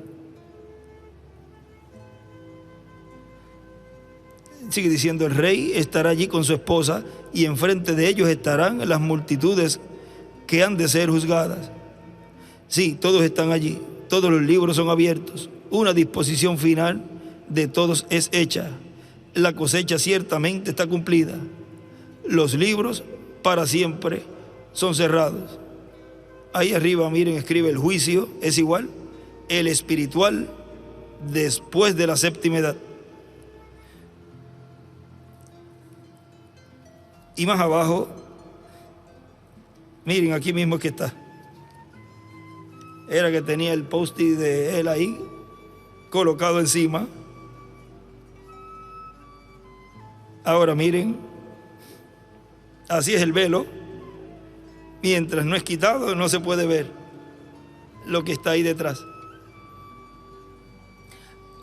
Speaker 1: Sigue diciendo: el rey estará allí con su esposa, y enfrente de ellos estarán las multitudes que han de ser juzgadas. Sí, todos están allí, todos los libros son abiertos, una disposición final de todos es hecha. La cosecha ciertamente está cumplida. Los libros para siempre son cerrados. Ahí arriba, miren, escribe: el juicio es igual, el espiritual después de la séptima edad. Y más abajo, miren, aquí mismo que está. Era que tenía el post-it de él ahí colocado encima. Ahora miren, así es el velo. Mientras no es quitado, no se puede ver lo que está ahí detrás.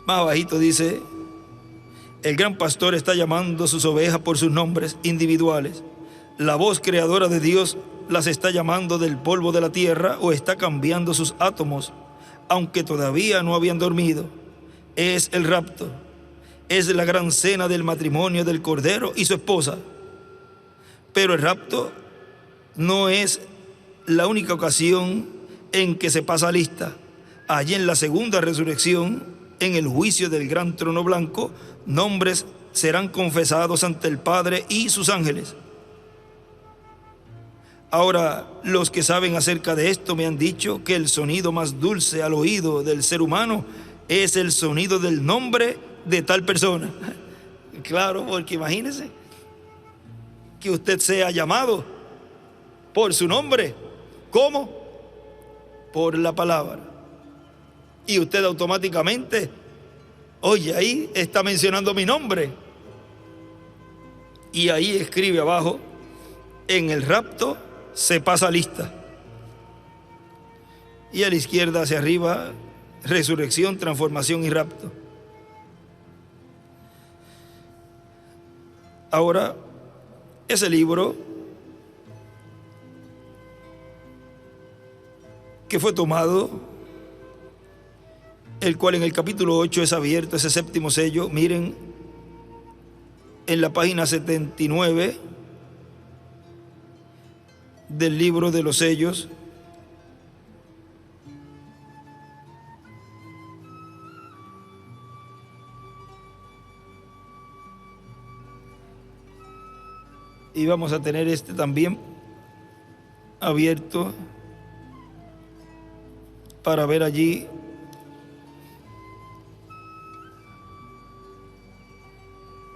Speaker 1: Más abajito dice: el gran pastor está llamando a sus ovejas por sus nombres individuales. La voz creadora de Dios las está llamando del polvo de la tierra, o está cambiando sus átomos, aunque todavía no habían dormido. Es el rapto. Es la gran cena del matrimonio del Cordero y su esposa. Pero el rapto no es la única ocasión en que se pasa lista. Allí en la segunda resurrección, en el juicio del gran trono blanco, nombres serán confesados ante el Padre y sus ángeles. Ahora, los que saben acerca de esto me han dicho que el sonido más dulce al oído del ser humano es el sonido del nombre de tal persona. Claro, porque imagínese que usted sea llamado por su nombre. ¿Cómo? por la palabra. Y usted automáticamente, oye, ahí está mencionando mi nombre. Y ahí escribe abajo, en el rapto se pasa lista. Y a la izquierda hacia arriba, resurrección, transformación y rapto. Ahora, ese libro que fue tomado, el cual en el capítulo 8 es abierto, ese séptimo sello, miren, en la página 79 del libro de los sellos, y vamos a tener este también abierto para ver allí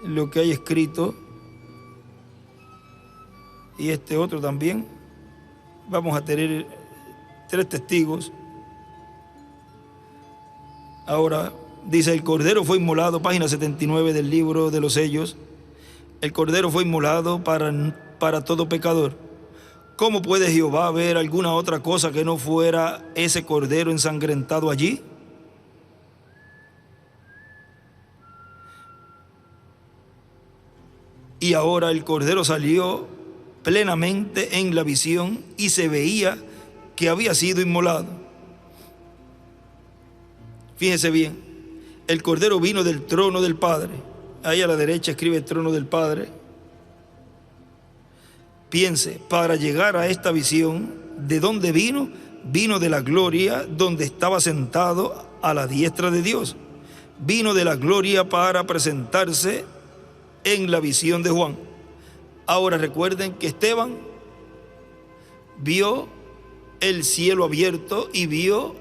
Speaker 1: lo que hay escrito, y este otro también. Vamos a tener 3 testigos. Ahora dice: el Cordero fue inmolado, página 79 del libro de los sellos. El Cordero fue inmolado para todo pecador. ¿Cómo puede Jehová ver alguna otra cosa que no fuera ese Cordero ensangrentado allí? Y ahora el Cordero salió plenamente en la visión y se veía que había sido inmolado. Fíjese bien, el Cordero vino del trono del Padre. Ahí a la derecha escribe el trono del Padre. Piense, para llegar a esta visión, ¿de dónde vino? Vino de la gloria donde estaba sentado a la diestra de Dios. Vino de la gloria para presentarse en la visión de Juan. Ahora recuerden que Esteban vio el cielo abierto y vio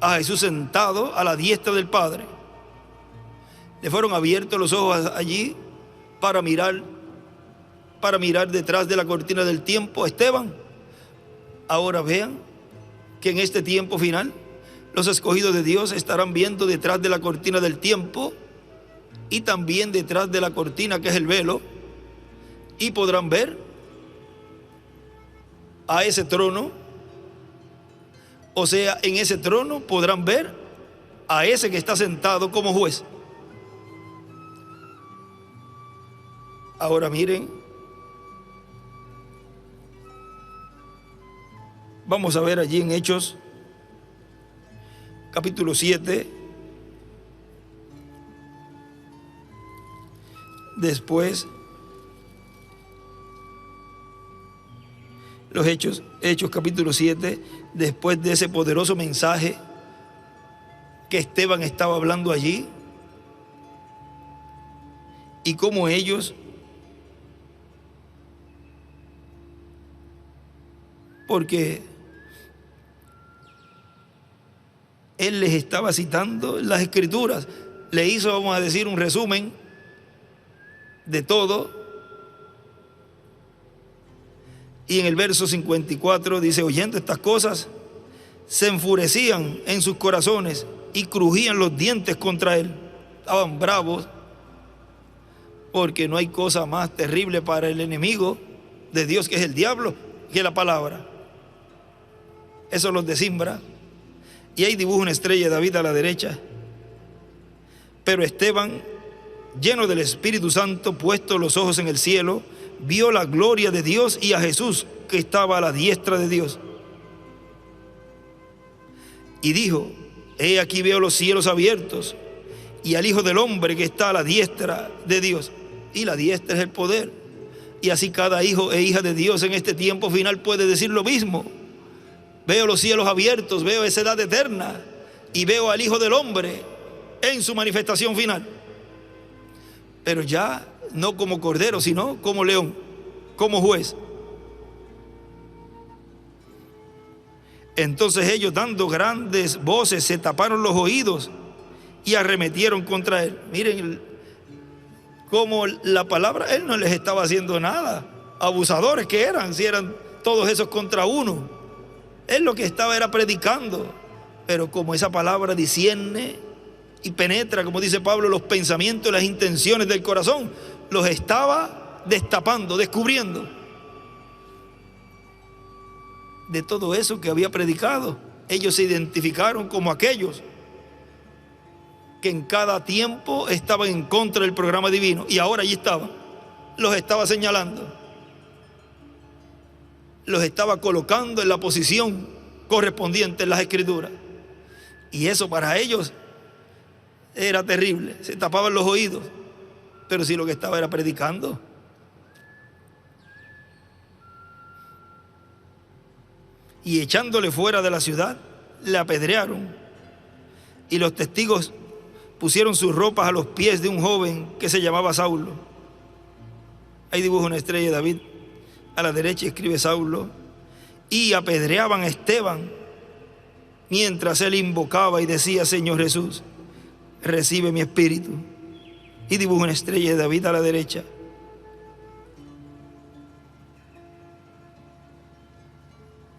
Speaker 1: a Jesús sentado a la diestra del Padre. Le fueron abiertos los ojos allí para mirar detrás de la cortina del tiempo a Esteban. Ahora vean que en este tiempo final los escogidos de Dios estarán viendo detrás de la cortina del tiempo y también detrás de la cortina que es el velo, y podrán ver a ese trono. O sea, en ese trono podrán ver a ese que está sentado como juez. Ahora miren, vamos a ver allí en Hechos capítulo 7, después los Hechos capítulo 7, después de ese poderoso mensaje que Esteban estaba hablando allí, y cómo ellos, porque él les estaba citando las escrituras, le hizo, vamos a decir, un resumen de todo. Y en el verso 54 dice: oyendo estas cosas, se enfurecían en sus corazones y crujían los dientes contra él. Estaban bravos, porque no hay cosa más terrible para el enemigo de Dios, que es el diablo, que la palabra. Eso los desimbra. Y ahí dibuja una estrella de David a la derecha. Pero Esteban, lleno del Espíritu Santo, puesto los ojos en el cielo, vio la gloria de Dios y a Jesús que estaba a la diestra de Dios. Y dijo: he aquí veo los cielos abiertos y al Hijo del Hombre que está a la diestra de Dios. Y la diestra es el poder. Y así cada hijo e hija de Dios en este tiempo final puede decir lo mismo. Veo los cielos abiertos, veo esa edad eterna y veo al Hijo del Hombre en su manifestación final. Pero ya no como cordero, sino como león, como juez. Entonces ellos, dando grandes voces, se taparon los oídos y arremetieron contra él. Miren cómo la palabra, él no les estaba haciendo nada. Abusadores que eran, si eran todos esos contra uno. Él lo que estaba era predicando, pero como esa palabra discierne y penetra, como dice Pablo, los pensamientos y las intenciones del corazón, los estaba destapando, descubriendo. De todo eso que había predicado, ellos se identificaron como aquellos que en cada tiempo estaban en contra del programa divino, y ahora allí estaban, los estaba señalando, los estaba colocando en la posición correspondiente en las Escrituras, y eso para ellos era terrible. Se tapaban los oídos, pero si lo que estaba era predicando. Y echándole fuera de la ciudad, le apedrearon, y los testigos pusieron sus ropas a los pies de un joven que se llamaba Saulo. Ahí dibuja una estrella de David, a la derecha escribe Saulo, y apedreaban a Esteban mientras él invocaba y decía: Señor Jesús, recibe mi espíritu. Y dibuja una estrella de David a la derecha.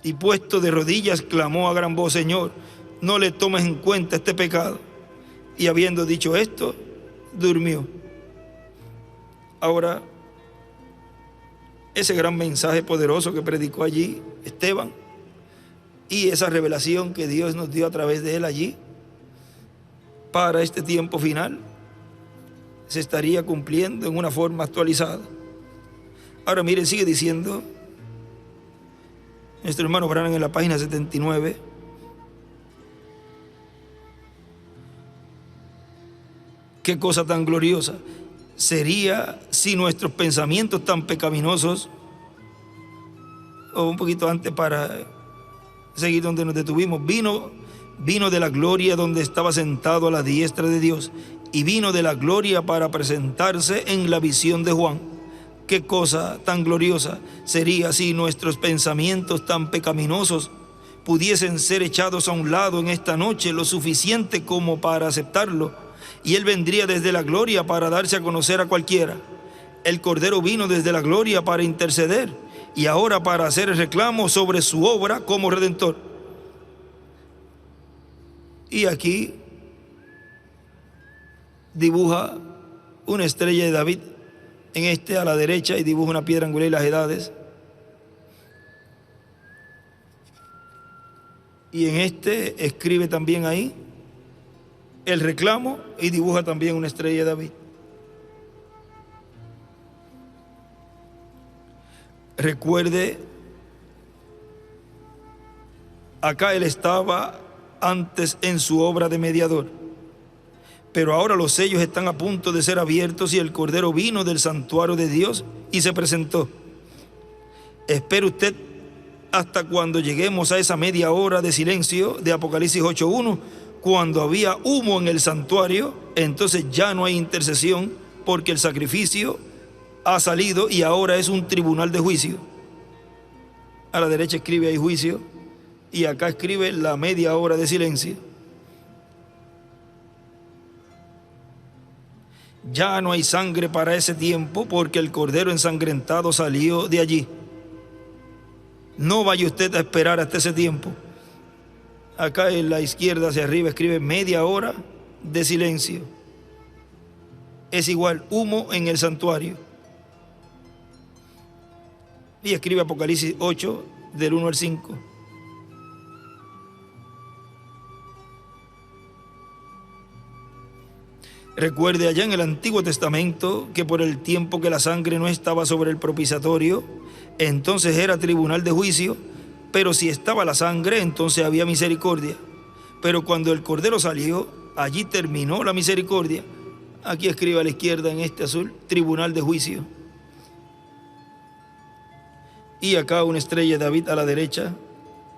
Speaker 1: Y puesto de rodillas clamó a gran voz: Señor, no le tomes en cuenta este pecado. Y habiendo dicho esto, durmió. Ahora, ese gran mensaje poderoso que predicó allí Esteban, y esa revelación que Dios nos dio a través de él allí, para este tiempo final, se estaría cumpliendo en una forma actualizada. Ahora miren, sigue diciendo nuestro hermano Branham en la página 79. Qué cosa tan gloriosa sería si nuestros pensamientos tan pecaminosos, o un poquito antes para seguir donde nos detuvimos, vino de la gloria donde estaba sentado a la diestra de Dios, y vino de la gloria para presentarse en la visión de Juan. Qué cosa tan gloriosa sería si nuestros pensamientos tan pecaminosos pudiesen ser echados a un lado en esta noche, lo suficiente como para aceptarlo, y Él vendría desde la gloria para darse a conocer a cualquiera. El Cordero vino desde la gloria para interceder, y ahora para hacer el reclamo sobre su obra como Redentor. Y aquí dibuja una estrella de David, en este a la derecha, y dibuja una piedra angular y las edades. Y en este escribe también ahí el reclamo, y dibuja también una estrella de David. Recuerde, acá él estaba antes en su obra de mediador, pero ahora los sellos están a punto de ser abiertos y el Cordero vino del santuario de Dios y se presentó. Espere usted hasta cuando lleguemos a esa media hora de silencio de Apocalipsis 8:1, cuando había humo en el santuario. Entonces ya no hay intercesión, porque el sacrificio ha salido y ahora es un tribunal de juicio. A la derecha escribe ahí juicio, y acá escribe la media hora de silencio. Ya no hay sangre para ese tiempo, porque el Cordero ensangrentado salió de allí. No vaya usted a esperar hasta ese tiempo. Acá en la izquierda hacia arriba escribe media hora de silencio. Es igual humo en el santuario. Y escribe Apocalipsis 8 del 1 al 5. Recuerde allá en el Antiguo Testamento que por el tiempo que la sangre no estaba sobre el propiciatorio, entonces era tribunal de juicio, pero si estaba la sangre, entonces había misericordia. Pero cuando el Cordero salió, allí terminó la misericordia. Aquí escribe a la izquierda en este azul, tribunal de juicio. Y acá una estrella de David a la derecha,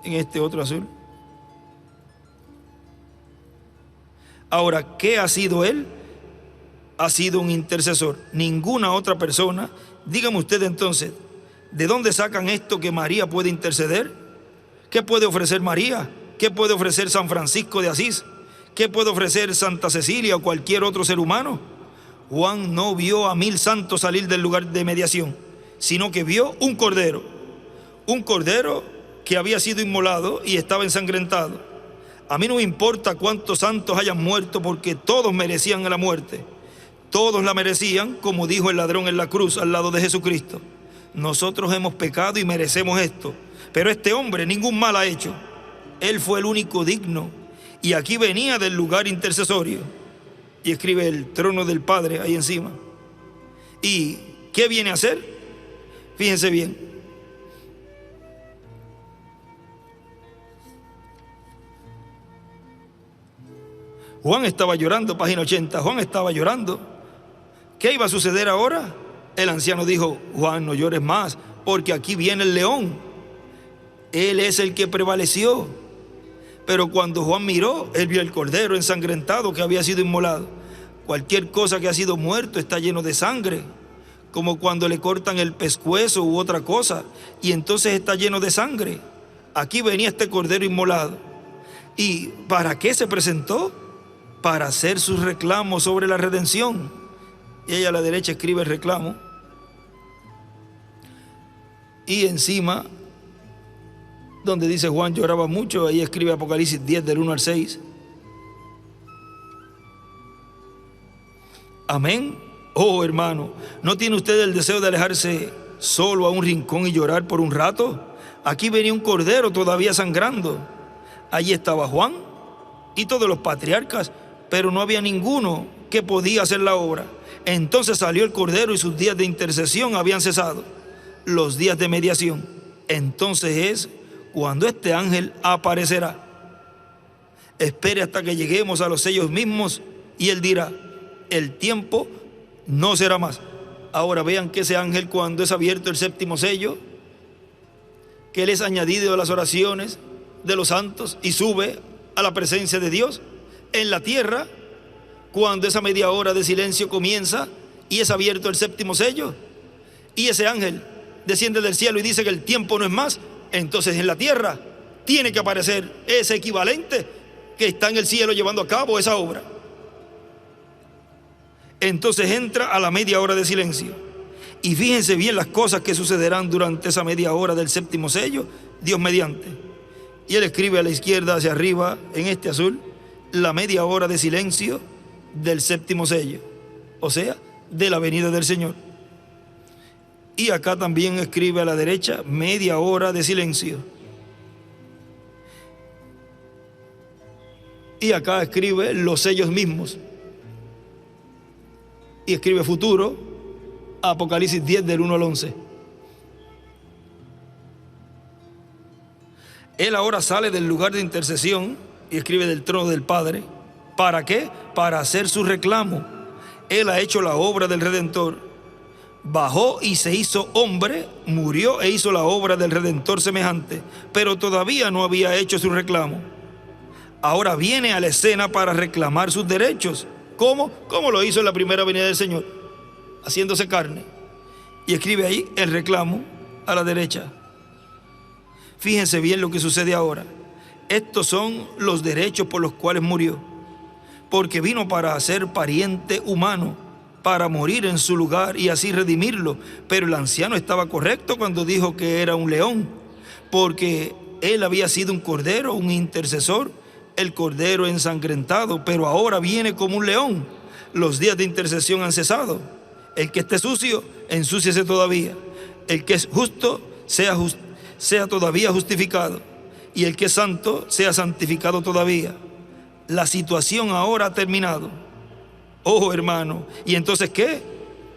Speaker 1: en este otro azul. Ahora, ¿qué ha sido él? Ha sido un intercesor, ninguna otra persona. Dígame usted entonces, ¿de dónde sacan esto que María puede interceder? ¿Qué puede ofrecer María? ¿Qué puede ofrecer San Francisco de Asís? ¿Qué puede ofrecer Santa Cecilia o cualquier otro ser humano? Juan no vio a 1000 santos salir del lugar de mediación, sino que vio un cordero que había sido inmolado y estaba ensangrentado. A mí no me importa cuántos santos hayan muerto, porque todos merecían la muerte. Todos la merecían, como dijo el ladrón en la cruz al lado de Jesucristo. Nosotros hemos pecado y merecemos esto, pero este hombre ningún mal ha hecho. Él fue el único digno, y aquí venía del lugar intercesorio. Y escribe el trono del Padre ahí encima. ¿Y qué viene a hacer? Fíjense bien. Juan estaba llorando, página 80. Juan estaba llorando. ¿Qué iba a suceder ahora? El anciano dijo: Juan, no llores más, porque aquí viene el león. Él es el que prevaleció. Pero cuando Juan miró, él vio el cordero ensangrentado que había sido inmolado. Cualquier cosa que ha sido muerto está lleno de sangre, como cuando le cortan el pescuezo u otra cosa, y entonces está lleno de sangre. Aquí venía este cordero inmolado. ¿Y para qué se presentó? Para hacer sus reclamos sobre la redención. Y ella a la derecha escribe el reclamo. Y encima, donde dice Juan lloraba mucho, ahí escribe Apocalipsis 10 del 1 al 6. Amén. Oh, hermano, ¿no tiene usted el deseo de alejarse solo a un rincón y llorar por un rato? Aquí venía un cordero todavía sangrando. Allí estaba Juan y todos los patriarcas, pero no había ninguno que podía hacer la obra. Entonces salió el cordero y sus días de intercesión habían cesado, los días de mediación. Entonces es cuando este ángel aparecerá. Espere hasta que lleguemos a los sellos mismos y él dirá: el tiempo no será más. Ahora vean que ese ángel, cuando es abierto el séptimo sello, que él es añadido a las oraciones de los santos y sube a la presencia de Dios en la tierra, cuando esa media hora de silencio comienza y es abierto el séptimo sello, y ese ángel desciende del cielo y dice que el tiempo no es más, entonces en la tierra tiene que aparecer ese equivalente que está en el cielo llevando a cabo esa obra. Entonces entra a la media hora de silencio. Y fíjense bien las cosas que sucederán durante esa media hora del séptimo sello, Dios mediante. Y él escribe a la izquierda hacia arriba, en este azul, la media hora de silencio del séptimo sello, o sea, de la venida del Señor. Y acá también escribe a la derecha, media hora de silencio. Y acá escribe los sellos mismos. Y escribe futuro, Apocalipsis 10 del 1 al 11. Él ahora sale del lugar de intercesión y escribe del trono del Padre. ¿Para qué? Para hacer su reclamo. Él ha hecho la obra del Redentor. Bajó y se hizo hombre, murió e hizo la obra del Redentor semejante, pero todavía no había hecho su reclamo. Ahora viene a la escena para reclamar sus derechos. ¿Cómo? Como lo hizo en la primera venida del Señor, haciéndose carne. Y escribe ahí el reclamo a la derecha. Fíjense bien lo que sucede ahora. Estos son los derechos por los cuales murió. Porque vino para ser pariente humano, para morir en su lugar y así redimirlo. Pero el anciano estaba correcto cuando dijo que era un león, porque él había sido un cordero, un intercesor, el cordero ensangrentado, pero ahora viene como un león. Los días de intercesión han cesado. El que esté sucio, ensúciese todavía. El que es justo, sea todavía justificado. Y el que es santo, sea santificado todavía. La situación ahora ha terminado. Oh, hermano, ¿y entonces qué?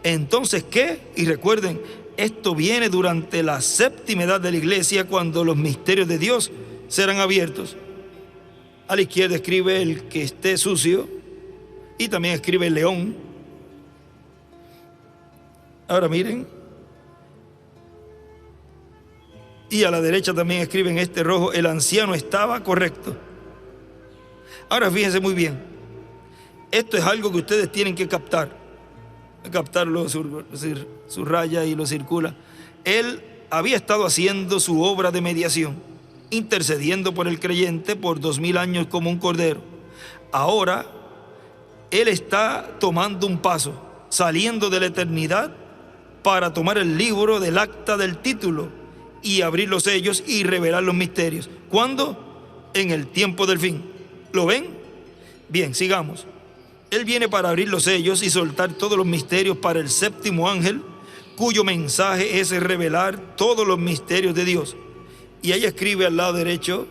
Speaker 1: ¿Entonces qué? Y recuerden, esto viene durante la séptima edad de la iglesia, cuando los misterios de Dios serán abiertos. A la izquierda escribe el que esté sucio y también escribe el león. Ahora miren. Y a la derecha también escribe en este rojo, el anciano estaba correcto. Ahora fíjense muy bien. Esto es algo que ustedes tienen que captar. Captarlo, subraya y lo circula. Él había estado haciendo su obra de mediación, intercediendo por el creyente por 2000 años como un cordero. Ahora, él está tomando un paso, saliendo de la eternidad para tomar el libro del acta del título y abrir los sellos y revelar los misterios. ¿Cuándo? En el tiempo del fin. ¿Lo ven? Bien, sigamos. Él viene para abrir los sellos y soltar todos los misterios para el séptimo ángel, cuyo mensaje es revelar todos los misterios de Dios. Y ahí escribe al lado derecho,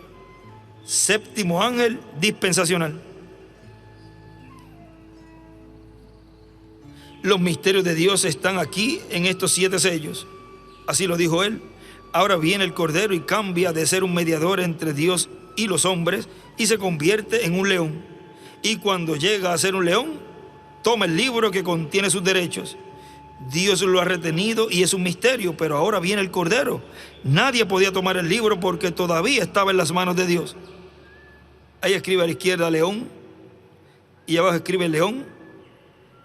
Speaker 1: séptimo ángel dispensacional. Los misterios de Dios están aquí en estos 7 sellos. Así lo dijo él. Ahora viene el Cordero y cambia de ser un mediador entre Dios y los hombres y se convierte en un león. Y cuando llega a ser un león, toma el libro que contiene sus derechos. Dios lo ha retenido y es un misterio, pero ahora viene el Cordero. Nadie podía tomar el libro porque todavía estaba en las manos de Dios. Ahí escribe a la izquierda león y abajo escribe león,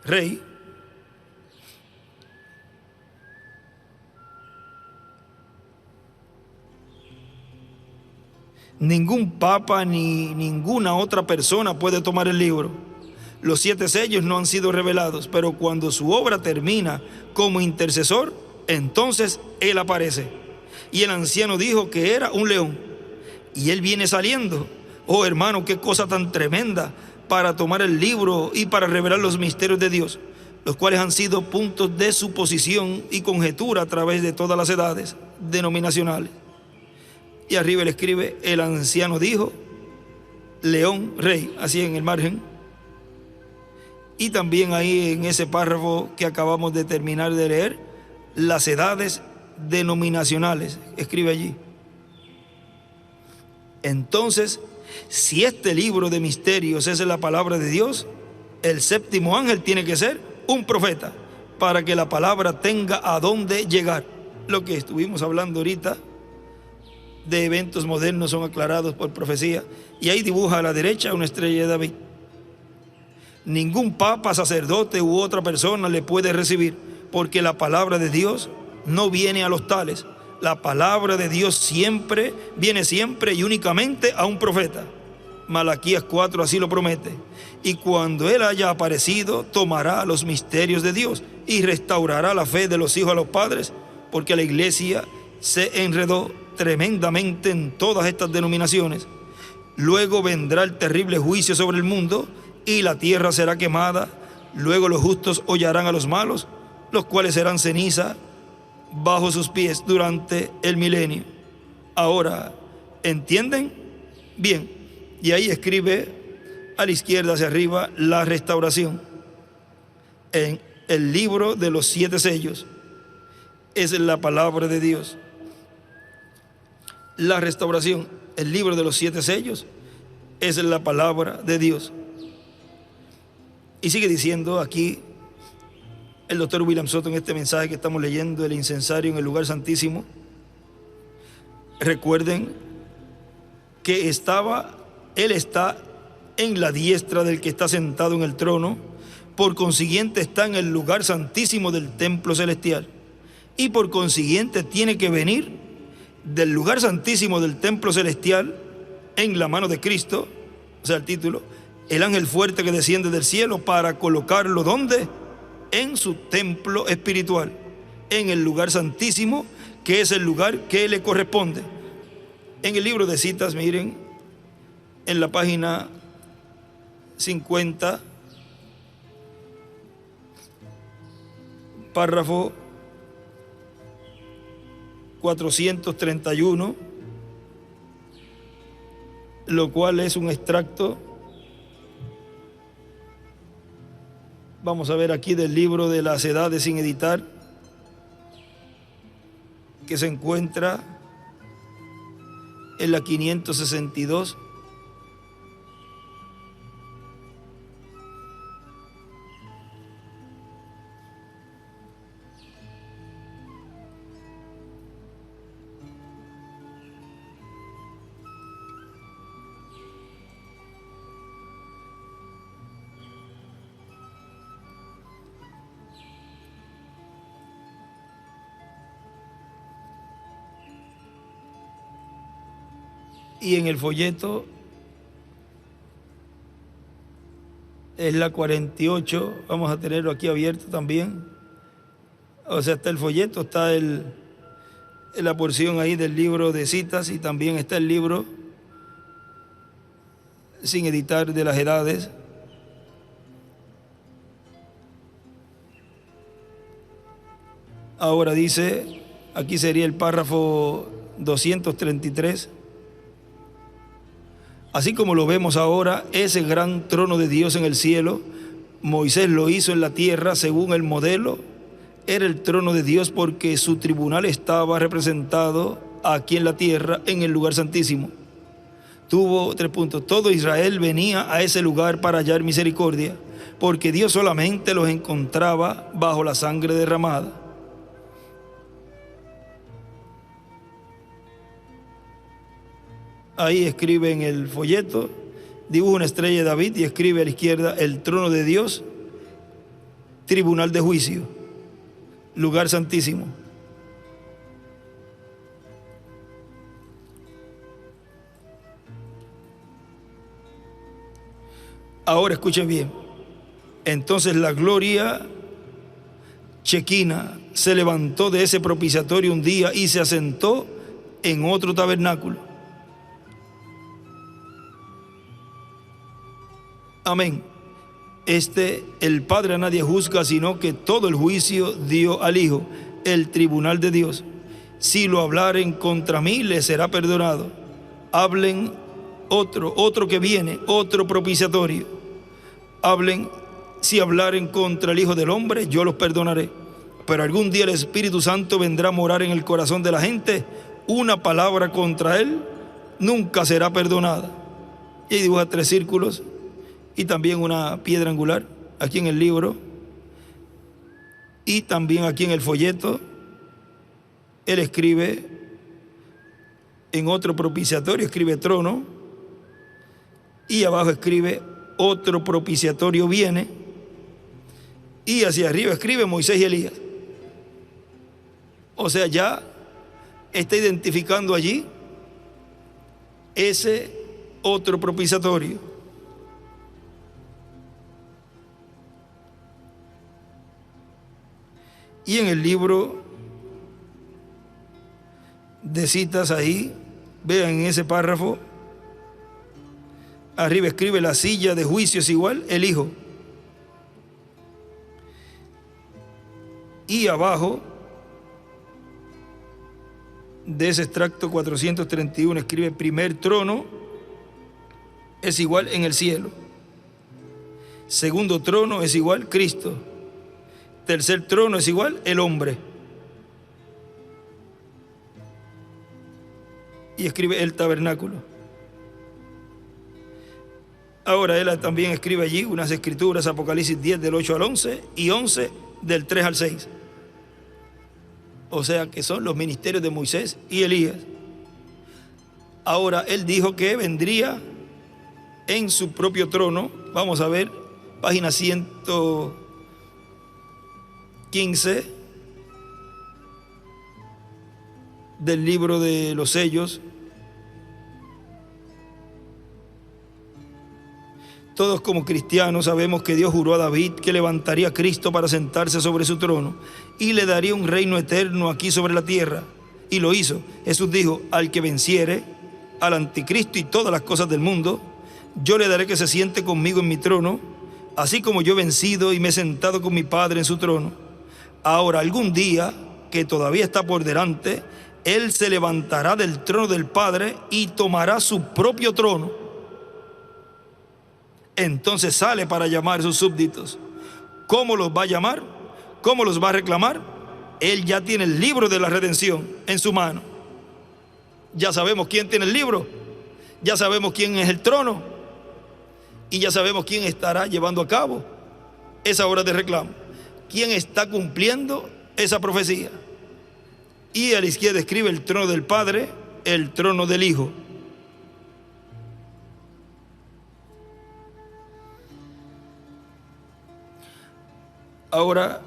Speaker 1: rey. Ningún papa ni ninguna otra persona puede tomar el libro. Los 7 sellos no han sido revelados, pero cuando su obra termina como intercesor, entonces él aparece. Y el anciano dijo que era un león. Y él viene saliendo. Oh hermano, qué cosa tan tremenda para tomar el libro y para revelar los misterios de Dios, los cuales han sido puntos de suposición y conjetura a través de todas las edades denominacionales. Y arriba le escribe, el anciano dijo, león, rey, así en el margen. Y también ahí en ese párrafo que acabamos de terminar de leer, las edades denominacionales, escribe allí. Entonces, si este libro de misterios es la palabra de Dios, el séptimo ángel tiene que ser un profeta, para que la palabra tenga a dónde llegar. Lo que estuvimos hablando ahorita, de eventos modernos son aclarados por profecía, y ahí dibuja a la derecha una estrella de David. Ningún papa, sacerdote u otra persona le puede recibir, porque la palabra de Dios no viene a los tales. La palabra de Dios viene siempre y únicamente a un profeta. Malaquías 4 así lo promete. Y cuando él haya aparecido, tomará los misterios de Dios y restaurará la fe de los hijos a los padres, porque la iglesia se enredó tremendamente en todas estas denominaciones. Luego vendrá el terrible juicio sobre el mundo y la tierra será quemada. Luego los justos hollarán a los malos, los cuales serán ceniza bajo sus pies durante el milenio. Ahora, ¿entienden? Bien, y ahí escribe a la izquierda hacia arriba la restauración. En el libro de los 7 sellos es la palabra de Dios. La restauración, el libro de los 7 sellos, es la palabra de Dios. Y sigue diciendo aquí el doctor William Soto en este mensaje que estamos leyendo, el incensario en el lugar santísimo. Recuerden que Él está en la diestra del que está sentado en el trono, por consiguiente está en el lugar santísimo del templo celestial, y por consiguiente tiene que venir del lugar santísimo del templo celestial en la mano de Cristo, o sea el título, el ángel fuerte que desciende del cielo para colocarlo ¿dónde? En su templo espiritual, en el lugar santísimo, que es el lugar que le corresponde. En el libro de citas, miren, en la página 50, párrafo 431, lo cual es un extracto, vamos a ver aquí, del libro de las edades sin editar, que se encuentra en la 562. Y en el folleto es la 48, vamos a tenerlo aquí abierto también. O sea, está el folleto, está el la porción ahí del libro de citas, y también está el libro sin editar de las edades. Ahora dice, aquí sería el párrafo 233. Así como lo vemos ahora, ese gran trono de Dios en el cielo, Moisés lo hizo en la tierra según el modelo. Era el trono de Dios porque su tribunal estaba representado aquí en la tierra, en el lugar santísimo. Tuvo 3 puntos. Todo Israel venía a ese lugar para hallar misericordia, porque Dios solamente los encontraba bajo la sangre derramada. Ahí escribe en el folleto, dibuja una estrella de David y escribe a la izquierda el trono de Dios, tribunal de juicio, lugar santísimo. Ahora escuchen bien. Entonces la gloria chequina se levantó de ese propiciatorio un día y se asentó en otro tabernáculo. Amén. El Padre a nadie juzga, sino que todo el juicio dio al Hijo, el tribunal de Dios. Si lo hablaren contra mí, les será perdonado. Hablen otro que viene, otro propiciatorio. Hablen, si hablaren contra el Hijo del Hombre, yo los perdonaré. Pero algún día el Espíritu Santo vendrá a morar en el corazón de la gente. Una palabra contra él nunca será perdonada. Y dibuja 3 círculos y también una piedra angular aquí en el libro, y también aquí en el folleto. Él escribe en otro propiciatorio, escribe trono, y abajo escribe otro propiciatorio viene, y hacia arriba escribe Moisés y Elías. O sea, ya está identificando allí ese otro propiciatorio. Y en el libro de citas ahí, vean en ese párrafo, arriba escribe la silla de juicio es igual, el Hijo. Y abajo de ese extracto 431 escribe primer trono es igual en el cielo. Segundo trono es igual Cristo. Tercer trono es igual el hombre. Y escribe el tabernáculo. Ahora él también escribe allí unas escrituras, Apocalipsis 10 del 8 al 11 y 11 del 3 al 6. O sea que son los ministerios de Moisés y Elías. Ahora él dijo que vendría en su propio trono. Vamos a ver, página 115 del libro de los sellos. Todos como cristianos sabemos que Dios juró a David que levantaría a Cristo para sentarse sobre su trono y le daría un reino eterno aquí sobre la tierra. Y lo hizo. Jesús dijo, al que venciere al anticristo y todas las cosas del mundo, yo le daré que se siente conmigo en mi trono, así como yo he vencido y me he sentado con mi Padre en su trono. Ahora, algún día, que todavía está por delante, Él se levantará del trono del Padre y tomará su propio trono. Entonces sale para llamar a sus súbditos. ¿Cómo los va a llamar? ¿Cómo los va a reclamar? Él ya tiene el libro de la redención en su mano. Ya sabemos quién tiene el libro, ya sabemos quién es el trono y ya sabemos quién estará llevando a cabo esa obra de reclamo, quién está cumpliendo esa profecía. Y a la izquierda escribe el trono del Padre, el trono del Hijo. Ahora,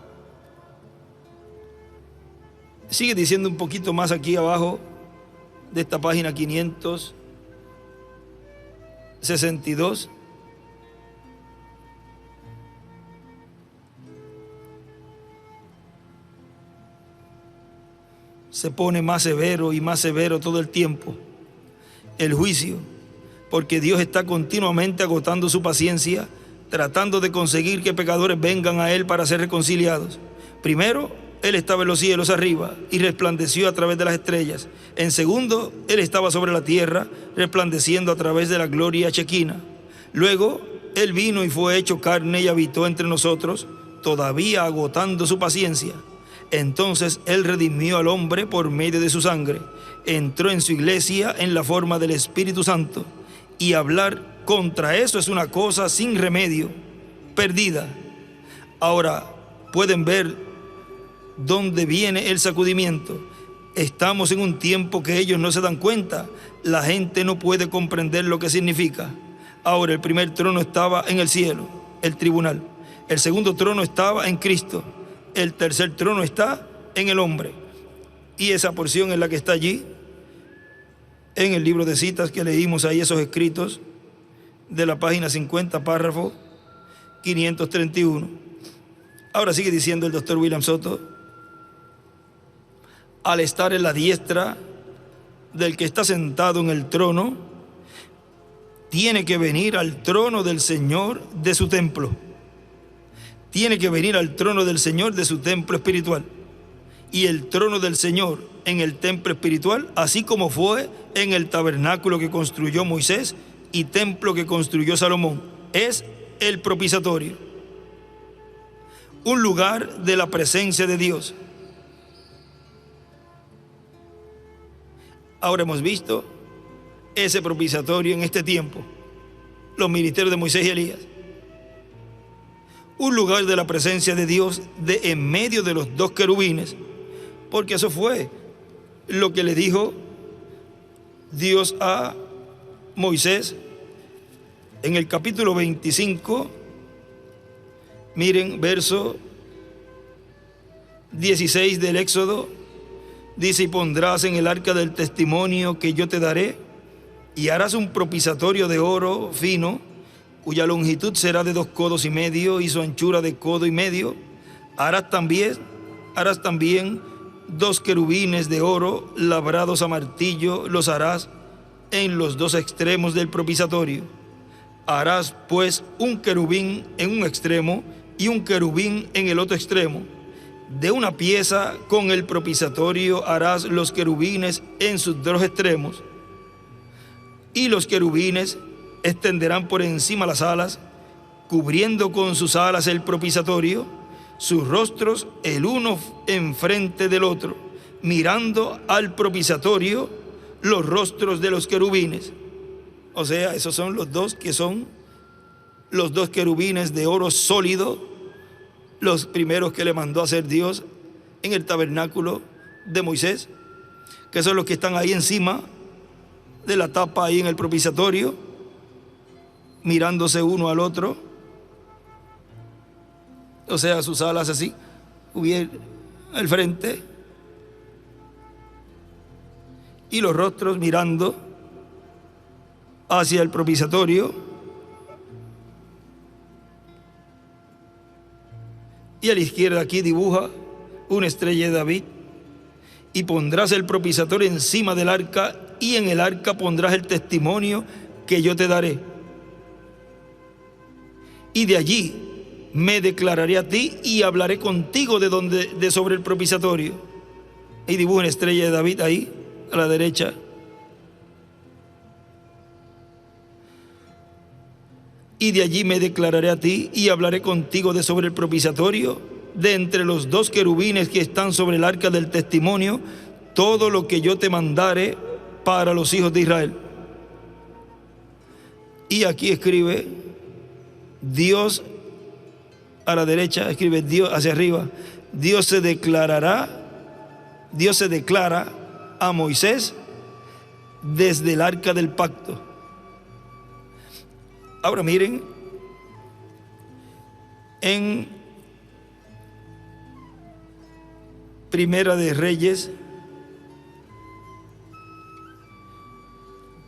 Speaker 1: sigue diciendo un poquito más aquí abajo de esta página 562. se pone más severo y más severo todo el tiempo. El juicio, porque Dios está continuamente agotando su paciencia, tratando de conseguir que pecadores vengan a Él para ser reconciliados. Primero, Él estaba en los cielos arriba y resplandeció a través de las estrellas. En segundo, Él estaba sobre la tierra, resplandeciendo a través de la gloria chequina. Luego, Él vino y fue hecho carne y habitó entre nosotros, todavía agotando su paciencia. Entonces Él redimió al hombre por medio de su sangre. Entró en su iglesia en la forma del Espíritu Santo. Y hablar contra eso es una cosa sin remedio, perdida. Ahora, pueden ver dónde viene el sacudimiento. Estamos en un tiempo que ellos no se dan cuenta. La gente no puede comprender lo que significa. Ahora, el primer trono estaba en el cielo, el tribunal. El segundo trono estaba en Cristo. El tercer trono está en el hombre. Y esa porción es la que está allí, en el libro de citas que leímos ahí, esos escritos de la página 50, párrafo 531. Ahora sigue diciendo el doctor William Soto: al estar en la diestra del que está sentado en el trono, tiene que venir al trono del Señor de su templo. Tiene que venir al trono del Señor de su templo espiritual. Y el trono del Señor en el templo espiritual, así como fue en el tabernáculo que construyó Moisés y templo que construyó Salomón, es el propiciatorio, un lugar de la presencia de Dios. Ahora hemos visto ese propiciatorio en este tiempo, los ministerios de Moisés y Elías. Un lugar de la presencia de Dios en medio de los dos querubines, porque eso fue lo que le dijo Dios a Moisés en el capítulo 25, miren, verso 16 del Éxodo, dice: y pondrás en el arca del testimonio que yo te daré, y harás un propiciatorio de oro fino, cuya longitud será de 2 codos y medio, y su anchura de codo y medio. Harás también 2 querubines de oro labrados a martillo, los harás en los 2 extremos del propiciatorio. Harás pues un querubín en un extremo y un querubín en el otro extremo. De una pieza con el propiciatorio harás los querubines en sus 2 extremos. Y los querubines extenderán por encima las alas, cubriendo con sus alas el propiciatorio, sus rostros el uno enfrente del otro, mirando al propiciatorio los rostros de los querubines. O sea, esos son los dos que son los 2 querubines de oro sólido, los primeros que le mandó a hacer Dios en el tabernáculo de Moisés, que son los que están ahí encima de la tapa, ahí en el propiciatorio, mirándose uno al otro. O sea, sus alas así, al frente, y los rostros mirando hacia el propiciatorio. Y a la izquierda aquí dibuja una estrella de David. Y pondrás el propiciatorio encima del arca, y en el arca pondrás el testimonio que yo te daré. Y de allí me declararé a ti y hablaré contigo de sobre el propiciatorio. Y dibuja una estrella de David ahí, a la derecha. Y de allí me declararé a ti y hablaré contigo de sobre el propiciatorio, de entre los 2 querubines que están sobre el arca del testimonio, todo lo que yo te mandare para los hijos de Israel. Y aquí escribe Dios a la derecha, escribe Dios hacia arriba: Dios se declara a Moisés desde el arca del pacto. Ahora miren, en Primera de Reyes,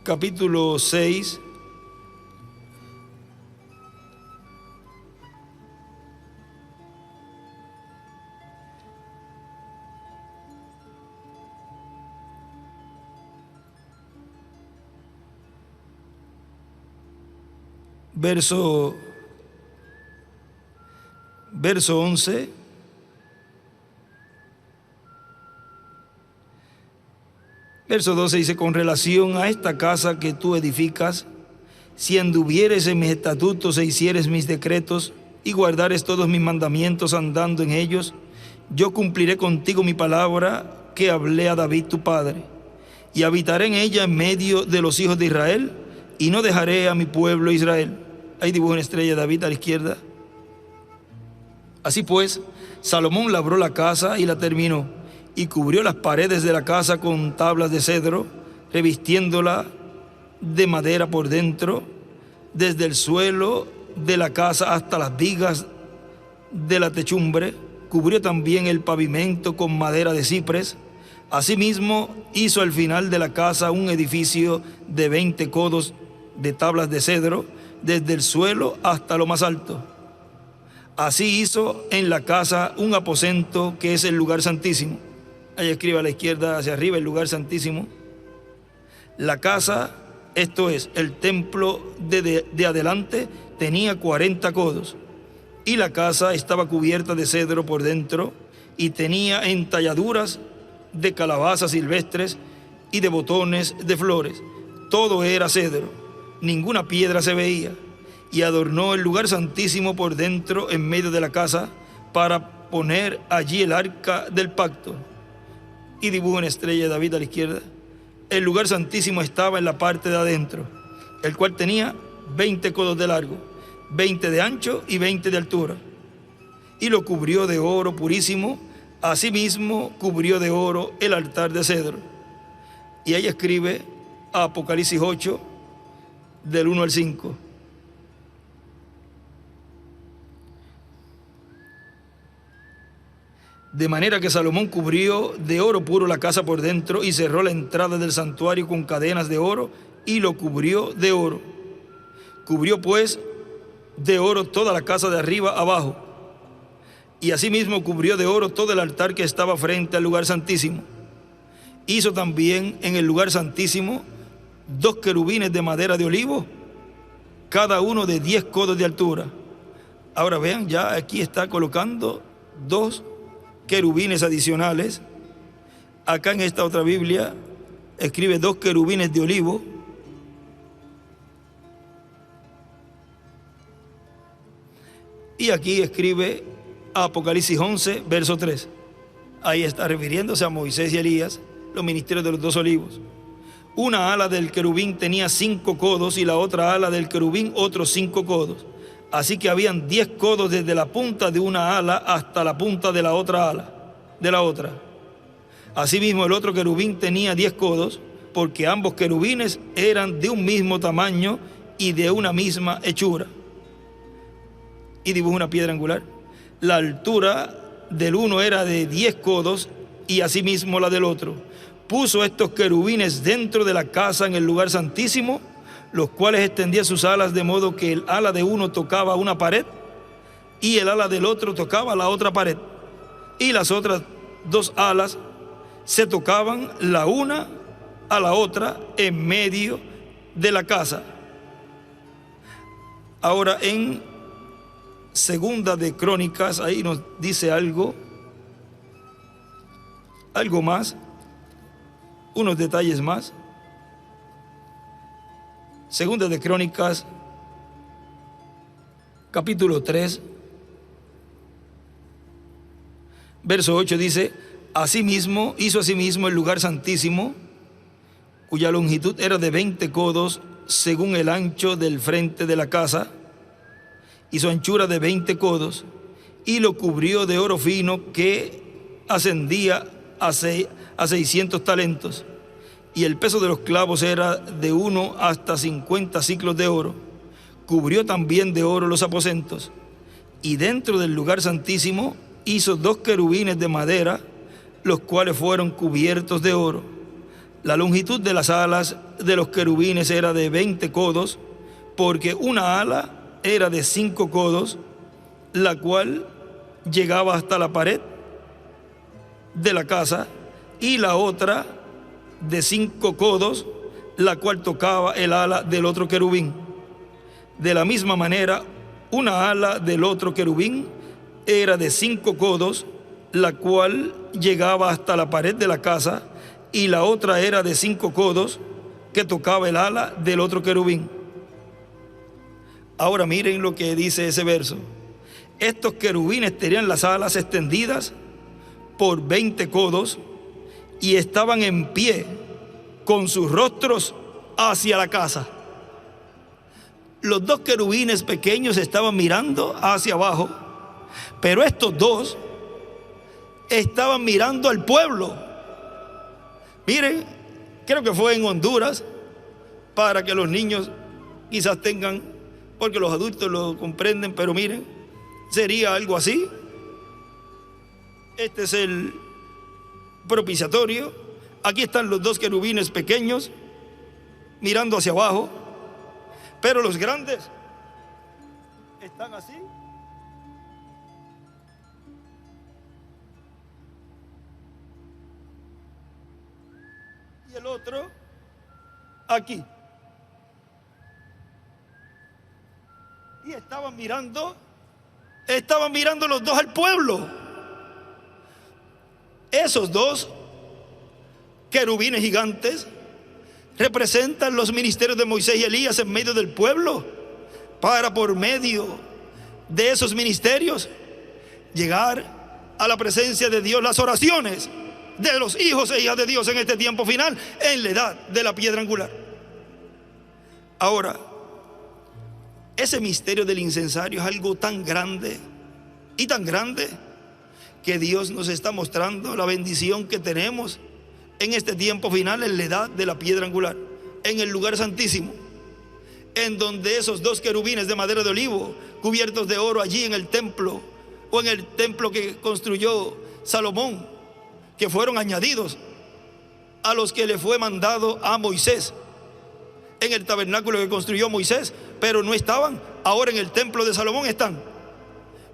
Speaker 1: capítulo 6, verso 11. Verso 12 dice: con relación a esta casa que tú edificas, si anduvieres en mis estatutos e hicieres mis decretos y guardares todos mis mandamientos andando en ellos, yo cumpliré contigo mi palabra que hablé a David tu padre, y habitaré en ella en medio de los hijos de Israel, y no dejaré a mi pueblo Israel. Ahí dibuja una estrella de David a la izquierda. Así pues, Salomón labró la casa y la terminó, y cubrió las paredes de la casa con tablas de cedro, revistiéndola de madera por dentro, desde el suelo de la casa hasta las vigas de la techumbre. Cubrió también el pavimento con madera de ciprés. Asimismo, hizo al final de la casa un edificio de 20 codos de tablas de cedro, desde el suelo hasta lo más alto. Así hizo en la casa un aposento que es el lugar santísimo. Ahí escribe a la izquierda hacia arriba el lugar santísimo. La casa, esto es, el templo de adelante, tenía 40 codos, y la casa estaba cubierta de cedro por dentro, y tenía entalladuras de calabazas silvestres y de botones de flores. Todo era cedro, ninguna piedra se veía. Y adornó el lugar santísimo por dentro en medio de la casa para poner allí el arca del pacto. Y dibuja una estrella de David a la izquierda. El lugar santísimo estaba en la parte de adentro, el cual tenía 20 codos de largo, 20 de ancho y 20 de altura. Y lo cubrió de oro purísimo. Asimismo cubrió de oro el altar de cedro. Y ahí escribe Apocalipsis 8, del 1 al 5. De manera que Salomón cubrió de oro puro la casa por dentro, y cerró la entrada del santuario con cadenas de oro, y lo cubrió de oro. Cubrió pues de oro toda la casa de arriba abajo, y asimismo cubrió de oro todo el altar que estaba frente al lugar santísimo. Hizo también en el lugar santísimo 2 querubines de madera de olivo, cada uno de 10 codos de altura. Ahora vean, ya aquí está colocando 2 querubines adicionales. Acá en esta otra Biblia escribe 2 querubines de olivo. Y aquí escribe Apocalipsis 11, verso 3. Ahí está refiriéndose a Moisés y Elías, los ministerios de los 2 olivos. Una ala del querubín tenía 5 codos, y la otra ala del querubín otros 5 codos. Así que habían 10 codos desde la punta de una ala hasta la punta de la otra ala, de la otra. Asimismo, el otro querubín tenía 10 codos, porque ambos querubines eran de un mismo tamaño y de una misma hechura. Y dibuja una piedra angular. La altura del uno era de 10 codos, y asimismo la del otro. Puso estos querubines dentro de la casa en el lugar santísimo, los cuales extendían sus alas de modo que el ala de uno tocaba una pared y el ala del otro tocaba la otra pared, y las otras 2 alas se tocaban la una a la otra en medio de la casa. Ahora en Segunda de Crónicas, ahí nos dice algo más, unos detalles más. Segunda de Crónicas, capítulo 3, verso 8 dice: asimismo, hizo asimismo el lugar santísimo, cuya longitud era de 20 codos según el ancho del frente de la casa, y su anchura de 20 codos, y lo cubrió de oro fino que ascendía a 600 talentos. Y el peso de los clavos era de 1 hasta 50 siclos de oro. Cubrió también de oro los aposentos. Y dentro del lugar santísimo hizo 2 querubines de madera, los cuales fueron cubiertos de oro. La longitud de las alas de los querubines era de 20 codos, porque una ala era de 5 codos, la cual llegaba hasta la pared de la casa, y la otra de 5 codos, la cual tocaba el ala del otro querubín. De la misma manera, una ala del otro querubín era de 5 codos, la cual llegaba hasta la pared de la casa, y la otra era de 5 codos, que tocaba el ala del otro querubín. Ahora miren lo que dice ese verso. Estos querubines tenían las alas extendidas por 20 codos y estaban en pie con sus rostros hacia la casa. Los 2 querubines pequeños estaban mirando hacia abajo, pero estos 2 estaban mirando al pueblo. Miren, creo que fue en Honduras, para que los niños quizás tengan, porque los adultos lo comprenden, pero miren, sería algo así. Este es el propiciatorio. Aquí están los 2 querubines pequeños mirando hacia abajo, pero los grandes están así. Y el otro aquí. Y estaban mirando los 2 al pueblo. Esos 2 querubines gigantes representan los ministerios de Moisés y Elías en medio del pueblo, para por medio de esos ministerios llegar a la presencia de Dios, las oraciones de los hijos e hijas de Dios en este tiempo final, en la edad de la piedra angular. Ahora, ese misterio del incensario es algo tan grande y tan grande que Dios nos está mostrando la bendición que tenemos en este tiempo final, en la edad de la piedra angular, en el lugar santísimo, en donde esos 2 querubines de madera de olivo cubiertos de oro allí en el templo, o en el templo que construyó Salomón, que fueron añadidos a los que le fue mandado a Moisés en el tabernáculo que construyó Moisés, pero no estaban, ahora en el templo de Salomón están.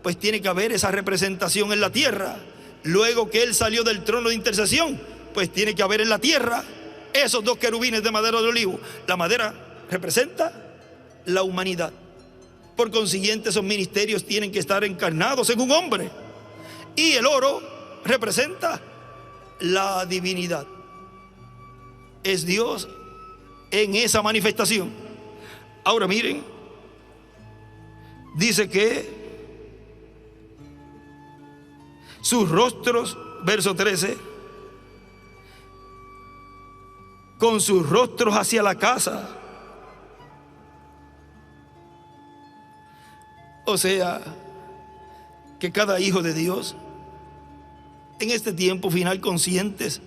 Speaker 1: Pues tiene que haber esa representación en la tierra. Luego que él salió del trono de intercesión, pues tiene que haber en la tierra esos 2 querubines de madera de olivo. La madera representa la humanidad. Por consiguiente, esos ministerios tienen que estar encarnados en un hombre. Y el oro representa la divinidad. Es Dios en esa manifestación. Ahora miren, dice que sus rostros, verso 13, con sus rostros hacia la casa. O sea, que cada hijo de Dios, en este tiempo final, conscientes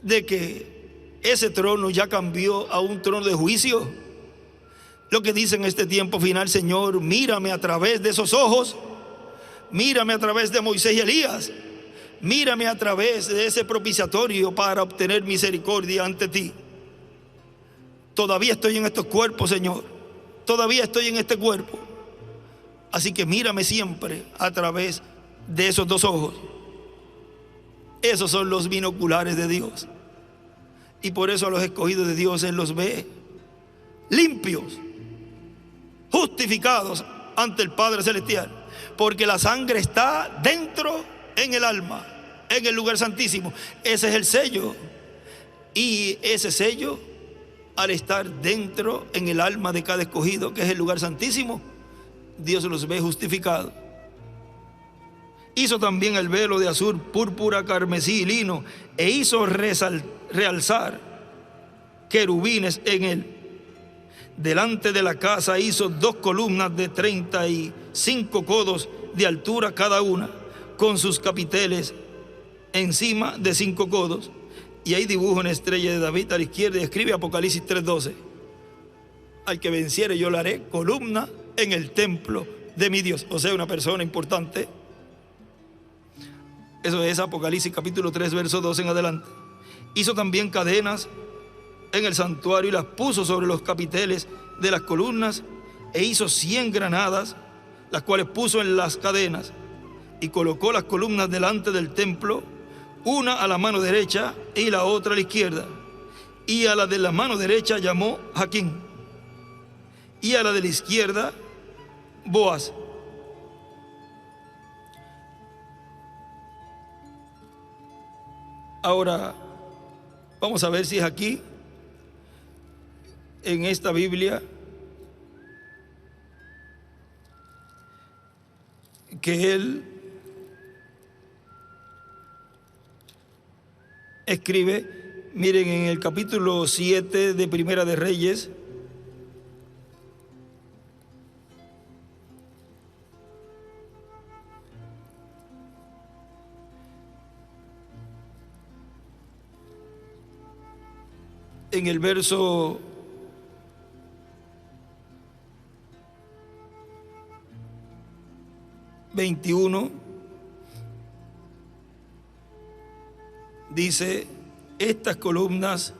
Speaker 1: de que ese trono ya cambió a un trono de juicio, lo que dice en este tiempo final: Señor, mírame a través de esos ojos, mírame a través de Moisés y Elías, mírame a través de ese propiciatorio para obtener misericordia ante ti. Todavía estoy en estos cuerpos, Señor, todavía estoy en este cuerpo, así que mírame siempre a través de esos 2 ojos. Esos son los binoculares de Dios, y por eso a los escogidos de Dios Él los ve limpios, justificados ante el Padre Celestial, porque la sangre está dentro en el alma, en el lugar santísimo. Ese es el sello, y ese sello, al estar dentro en el alma de cada escogido, que es el lugar santísimo, Dios los ve justificados. Hizo también el velo de azul, púrpura, carmesí y lino, e hizo realzar querubines en él. Delante de la casa hizo 2 columnas de 35 codos de altura cada una, con sus capiteles encima de 5 codos. Y ahí dibuja una estrella de David a la izquierda y escribe Apocalipsis 3:12: al que venciere yo le haré columna en el templo de mi Dios. O sea, una persona importante. Eso es Apocalipsis capítulo 3, verso 2 en adelante. Hizo también cadenas en el santuario y las puso sobre los capiteles de las columnas, e hizo 100 granadas, las cuales puso en las cadenas, y colocó las columnas delante del templo, una a la mano derecha y la otra a la izquierda, y a la de la mano derecha llamó Jaquín, y a la de la izquierda Boaz. Ahora vamos a ver si es aquí, en esta Biblia, que él escribe. Miren, en el capítulo 7 de Primera de Reyes, en el verso 21, dice: estas columnas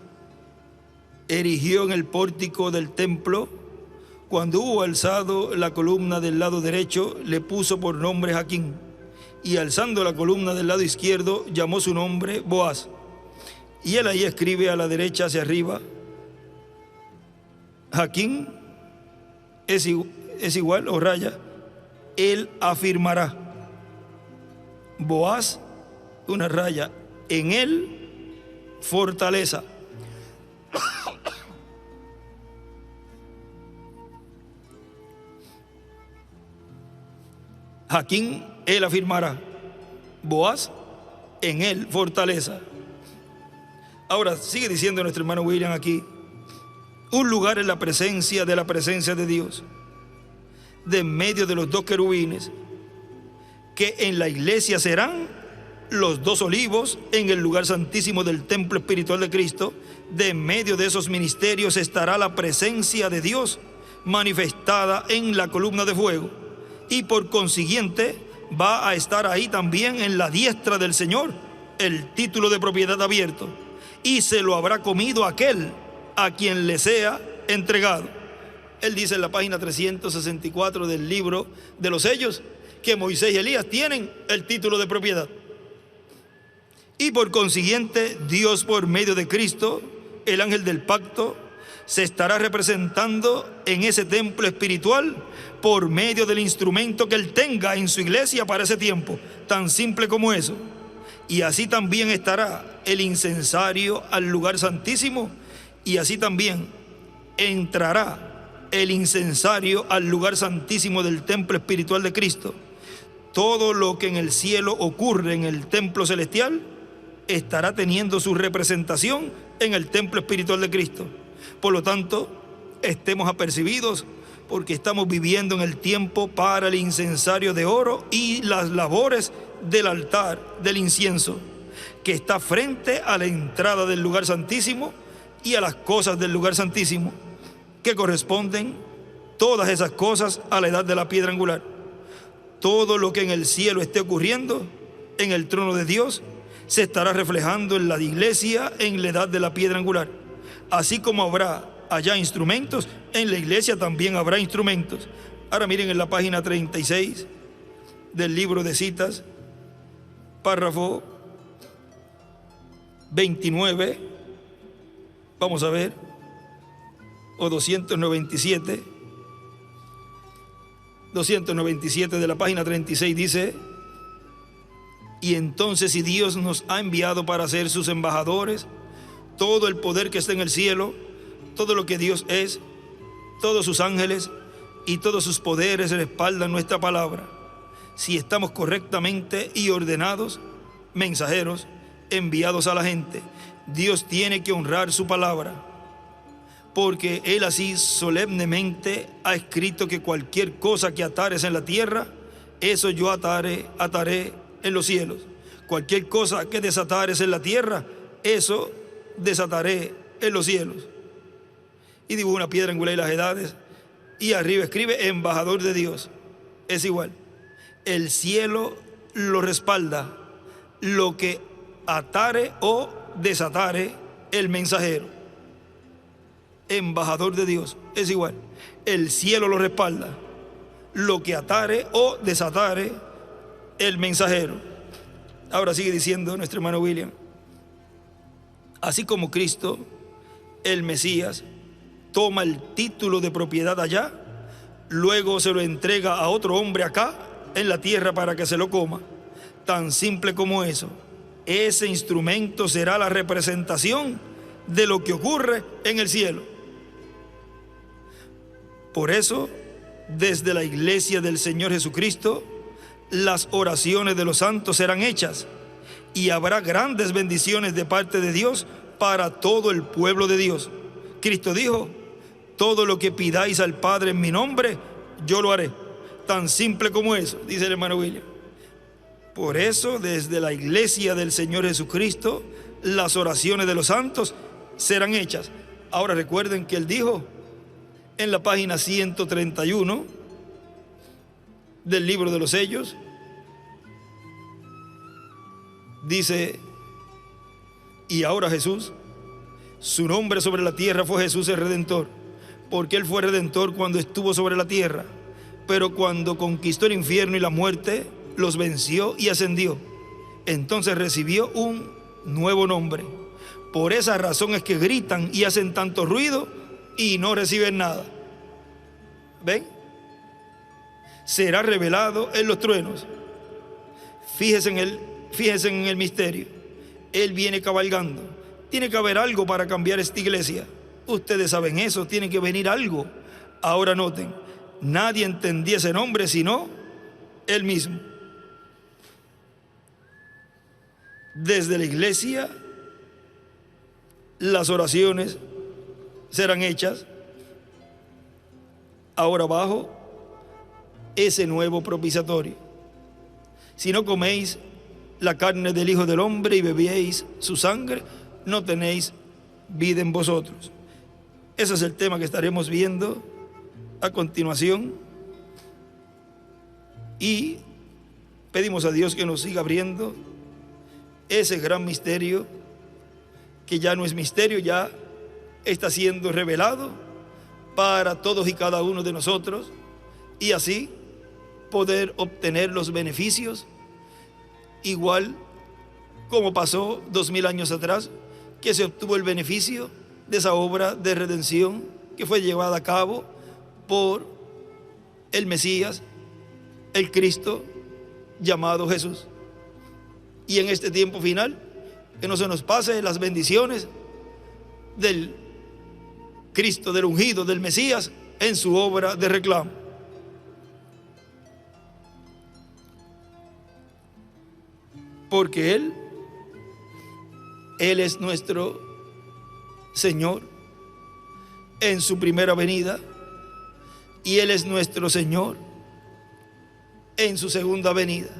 Speaker 1: erigió en el pórtico del templo. Cuando hubo alzado la columna del lado derecho, le puso por nombre Jaquín, y alzando la columna del lado izquierdo, llamó su nombre Boaz. Y él ahí escribe a la derecha hacia arriba: Jaquín es igual, o raya, él afirmará. Boaz, una raya, en él fortaleza. Jaquín, él afirmará. Boaz, en él fortaleza. Ahora sigue diciendo nuestro hermano William aquí: un lugar en la presencia de Dios, de en medio de los dos querubines, que en la iglesia serán los dos olivos en el lugar santísimo del templo espiritual de Cristo. De en medio de esos ministerios estará la presencia de Dios manifestada en la columna de fuego, y por consiguiente va a estar ahí también en la diestra del Señor el título de propiedad abierto, y se lo habrá comido aquel a quien le sea entregado. Él dice en la página 364 del libro de los sellos que Moisés y Elías tienen el título de propiedad. Y por consiguiente, Dios, por medio de Cristo, el ángel del pacto, se estará representando en ese templo espiritual por medio del instrumento que él tenga en su iglesia para ese tiempo, tan simple como eso. Y así también estará el incensario al lugar santísimo, y así también entrará el incensario al lugar santísimo del templo espiritual de Cristo. Todo lo que en el cielo ocurre en el templo celestial estará teniendo su representación en el templo espiritual de Cristo. Por lo tanto, estemos apercibidos, porque estamos viviendo en el tiempo para el incensario de oro y las labores del altar del incienso, que está frente a la entrada del lugar santísimo y a las cosas del lugar santísimo, que corresponden todas esas cosas a la edad de la piedra angular. Todo lo que en el cielo esté ocurriendo en el trono de Dios se estará reflejando en la iglesia en la edad de la piedra angular. Así como habrá allá instrumentos, en la iglesia también habrá instrumentos. Ahora miren en la página 36 del libro de citas, párrafo 29, vamos a ver, o 297 de la página 36 dice: y entonces, si Dios nos ha enviado para ser sus embajadores, todo el poder que está en el cielo, todo lo que Dios es, todos sus ángeles y todos sus poderes respaldan nuestra palabra. Si estamos correctamente y ordenados, mensajeros enviados a la gente, Dios tiene que honrar su palabra, porque Él así solemnemente ha escrito que cualquier cosa que atares en la tierra, eso yo ataré en los cielos. Cualquier cosa que desatares en la tierra, eso desataré en los cielos. Y dibuja una piedra angular y las edades, y arriba escribe embajador de Dios. Es igual. El cielo lo respalda, lo que atare o desatare el mensajero. Embajador de Dios, es igual. El cielo lo respalda, lo que atare o desatare el mensajero. Ahora sigue diciendo nuestro hermano William: así como Cristo, el Mesías, toma el título de propiedad allá, luego se lo entrega a otro hombre acá en la tierra para que se lo coma. Tan simple como eso. Ese instrumento será la representación de lo que ocurre en el cielo. Por eso, desde la iglesia del Señor Jesucristo, las oraciones de los santos serán hechas y habrá grandes bendiciones de parte de Dios para todo el pueblo de Dios. Cristo dijo: todo lo que pidáis al Padre en mi nombre, yo lo haré. Tan simple como eso, dice el hermano William. Por eso, desde la iglesia del Señor Jesucristo, las oraciones de los santos serán hechas. Ahora recuerden que Él dijo en la página 131 del libro de los sellos, dice: y ahora Jesús, su nombre sobre la tierra fue Jesús el Redentor, porque Él fue Redentor cuando estuvo sobre la tierra, pero cuando conquistó el infierno y la muerte, los venció y ascendió. Entonces recibió un nuevo nombre. Por esa razón es que gritan y hacen tanto ruido y no reciben nada. ¿Ven? Será revelado en los truenos. Fíjense en el misterio. Él viene cabalgando. Tiene que haber algo para cambiar esta iglesia. Ustedes saben eso, tiene que venir algo. Ahora noten, nadie entendía ese nombre sino Él mismo. Desde la iglesia, las oraciones serán hechas. Ahora bajo ese nuevo propiciatorio. Si no coméis la carne del Hijo del Hombre y bebéis su sangre, no tenéis vida en vosotros. Ese es el tema que estaremos viendo a continuación. Y pedimos a Dios que nos siga abriendo ese gran misterio, que ya no es misterio, ya está siendo revelado para todos y cada uno de nosotros, y así poder obtener los beneficios, igual como pasó 2000 años atrás, que se obtuvo el beneficio de esa obra de redención que fue llevada a cabo por el Mesías, el Cristo llamado Jesús. Y en este tiempo final, que no se nos pase las bendiciones del Cristo, del ungido, del Mesías, en su obra de reclamo. Porque Él es nuestro Señor en su primera venida, y Él es nuestro Señor en su segunda venida.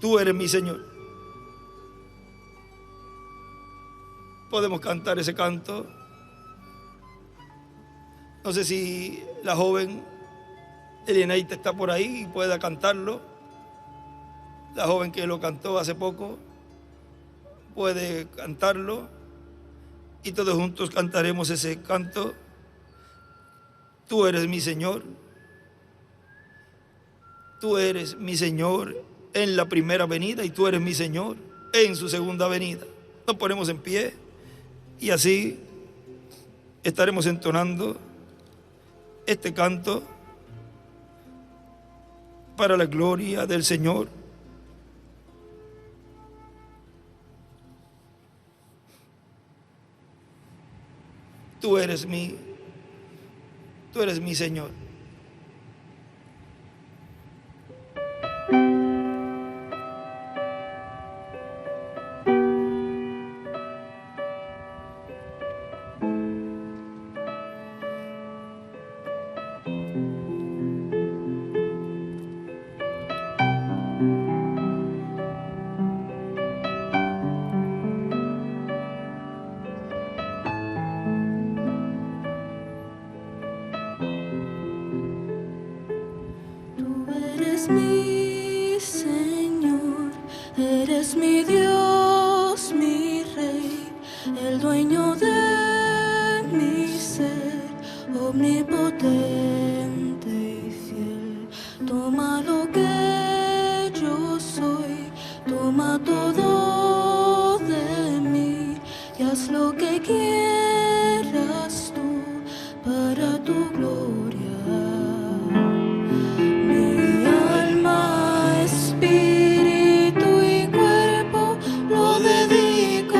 Speaker 1: Tú eres mi Señor. Podemos cantar ese canto. No sé si la joven Elianaita está por ahí y pueda cantarlo. La joven que lo cantó hace poco puede cantarlo, y todos juntos cantaremos ese canto. Tú eres mi Señor. Tú eres mi Señor en la primera venida, y tú eres mi Señor en su segunda venida. Nos ponemos en pie y así estaremos entonando este canto para la gloria del Señor. Tú eres mi Señor.
Speaker 2: Mi Señor, eres mi Dios, mi Rey, el dueño de mi ser, omnipotente y fiel. Toma lo que yo soy, toma todo de mí, haz lo que quieras tú para tu gloria. Mi alma, espíritu y cuerpo lo dedico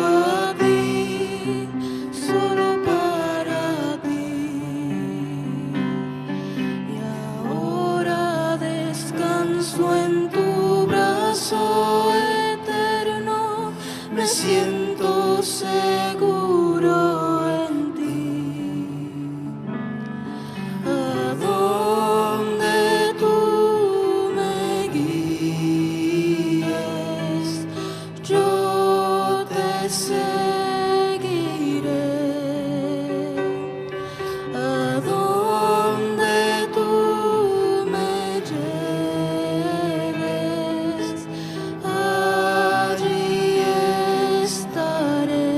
Speaker 2: a ti, solo para ti. Y ahora descanso en tu brazo eterno, me siento seguro en ti. A donde tú me guíes, yo te seguiré. A donde tú me lleves, allí estaré.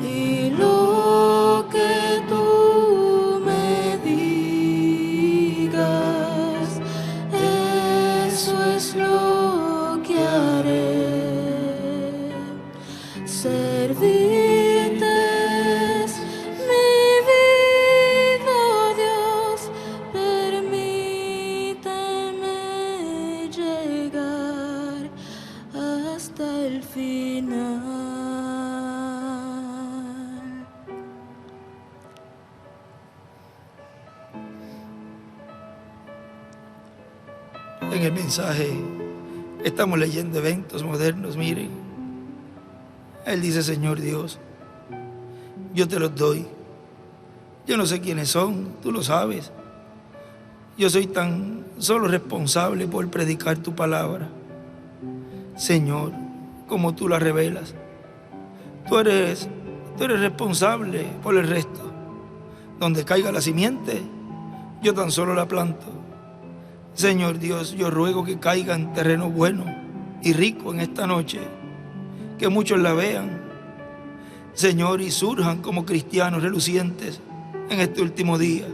Speaker 2: Y lo que tú me digas, eso es lo que haré. Servirte es mi vida, oh Dios, permíteme llegar hasta el final.
Speaker 1: En el mensaje estamos leyendo eventos modernos, miren. Él dice: Señor Dios, yo te los doy. Yo no sé quiénes son, tú lo sabes. Yo soy tan solo responsable por predicar tu palabra. Señor, como tú la revelas. Tú eres responsable por el resto. Donde caiga la simiente, yo tan solo la planto. Señor Dios, yo ruego que caiga en terreno bueno y rico en esta noche, que muchos la vean, Señor, y surjan como cristianos relucientes en este último día.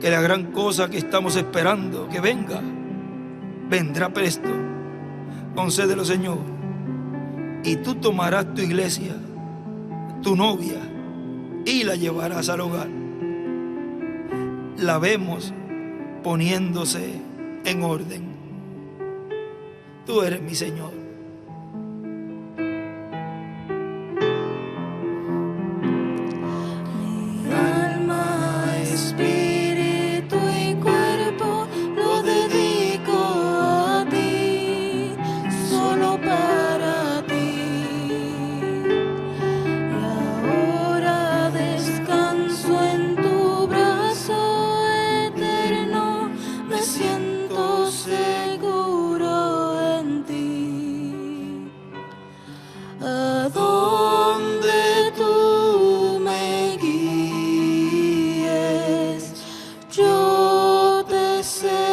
Speaker 1: Que la gran cosa que estamos esperando que venga, vendrá presto. Concédelo, Señor, y tú tomarás tu iglesia, tu novia, y la llevarás al hogar. La vemos poniéndose en orden. Tú eres mi Señor.
Speaker 2: Mi alma, espíritu y cuerpo lo dedico a ti, solo para ti. Y ahora descanso en tu brazo eterno, me siento seguro en ti. A donde tú me guíes, yo te seguiré.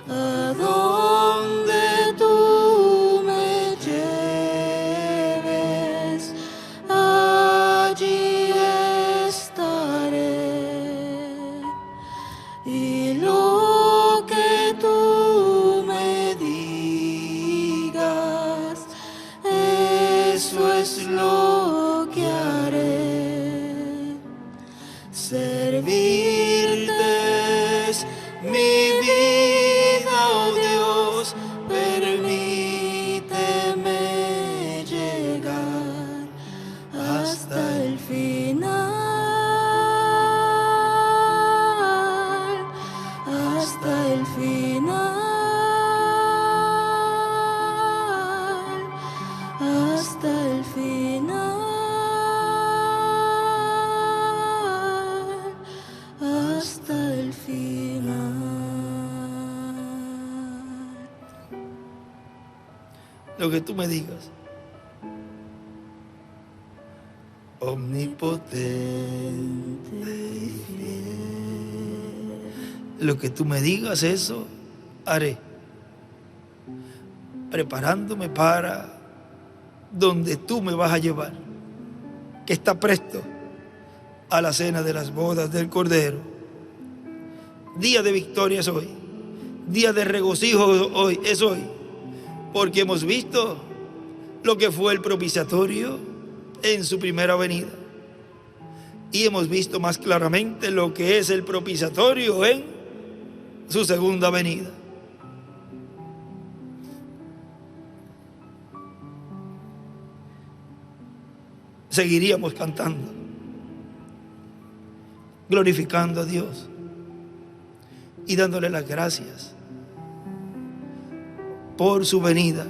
Speaker 2: A donde tú me lleves, allí estaré. Y lo que tú me digas, eso es lo que haré. Servirte es mi vida, oh Dios, permíteme llegar hasta el final, hasta el final, hasta el final, hasta el final.
Speaker 1: Lo que tú me digas. Omnipotente y fiel. Lo que tú me digas, eso haré. Preparándome para donde tú me vas a llevar, que está presto a la cena de las bodas del Cordero. Día de victoria es hoy. Día de regocijo hoy es hoy. porque hemos visto lo que fue el propiciatorio en su primera venida. Y hemos visto más claramente lo que es el propiciatorio en su segunda venida. Seguiríamos cantando, glorificando a Dios y dándole las gracias por su venida,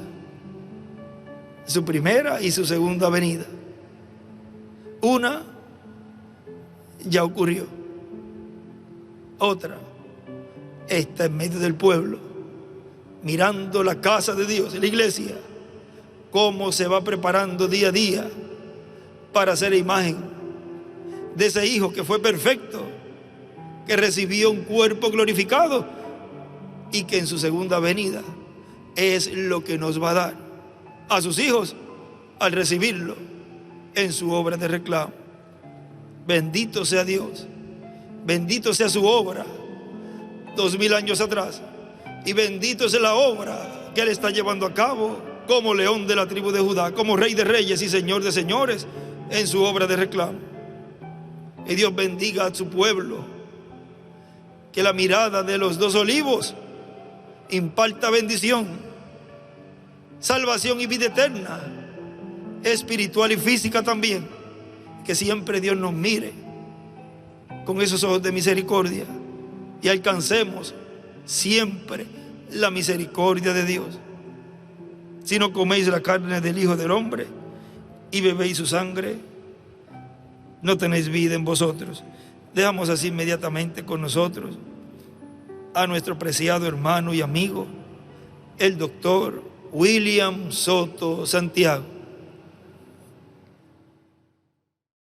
Speaker 1: su primera y su segunda venida. Una ya ocurrió, otra está en medio del pueblo, mirando la casa de Dios, la iglesia, cómo se va preparando día a día para hacer imagen de ese Hijo que fue perfecto, que recibió un cuerpo glorificado y que en su segunda venida es lo que nos va a dar a sus hijos al recibirlo en su obra de reclamo. Bendito sea Dios, bendito sea su obra 2000 años atrás, y bendito sea la obra que Él está llevando a cabo como león de la tribu de Judá, como Rey de reyes y Señor de señores en su obra de reclamo. Y Dios bendiga a su pueblo, que la mirada de los dos olivos imparta bendición, salvación y vida eterna, espiritual y física también. Que siempre Dios nos mire con esos ojos de misericordia y alcancemos siempre la misericordia de Dios. Si no coméis la carne del Hijo del Hombre y bebéis su sangre, no tenéis vida en vosotros. Dejamos así inmediatamente con nosotros a nuestro preciado hermano y amigo, el doctor William Soto Santiago.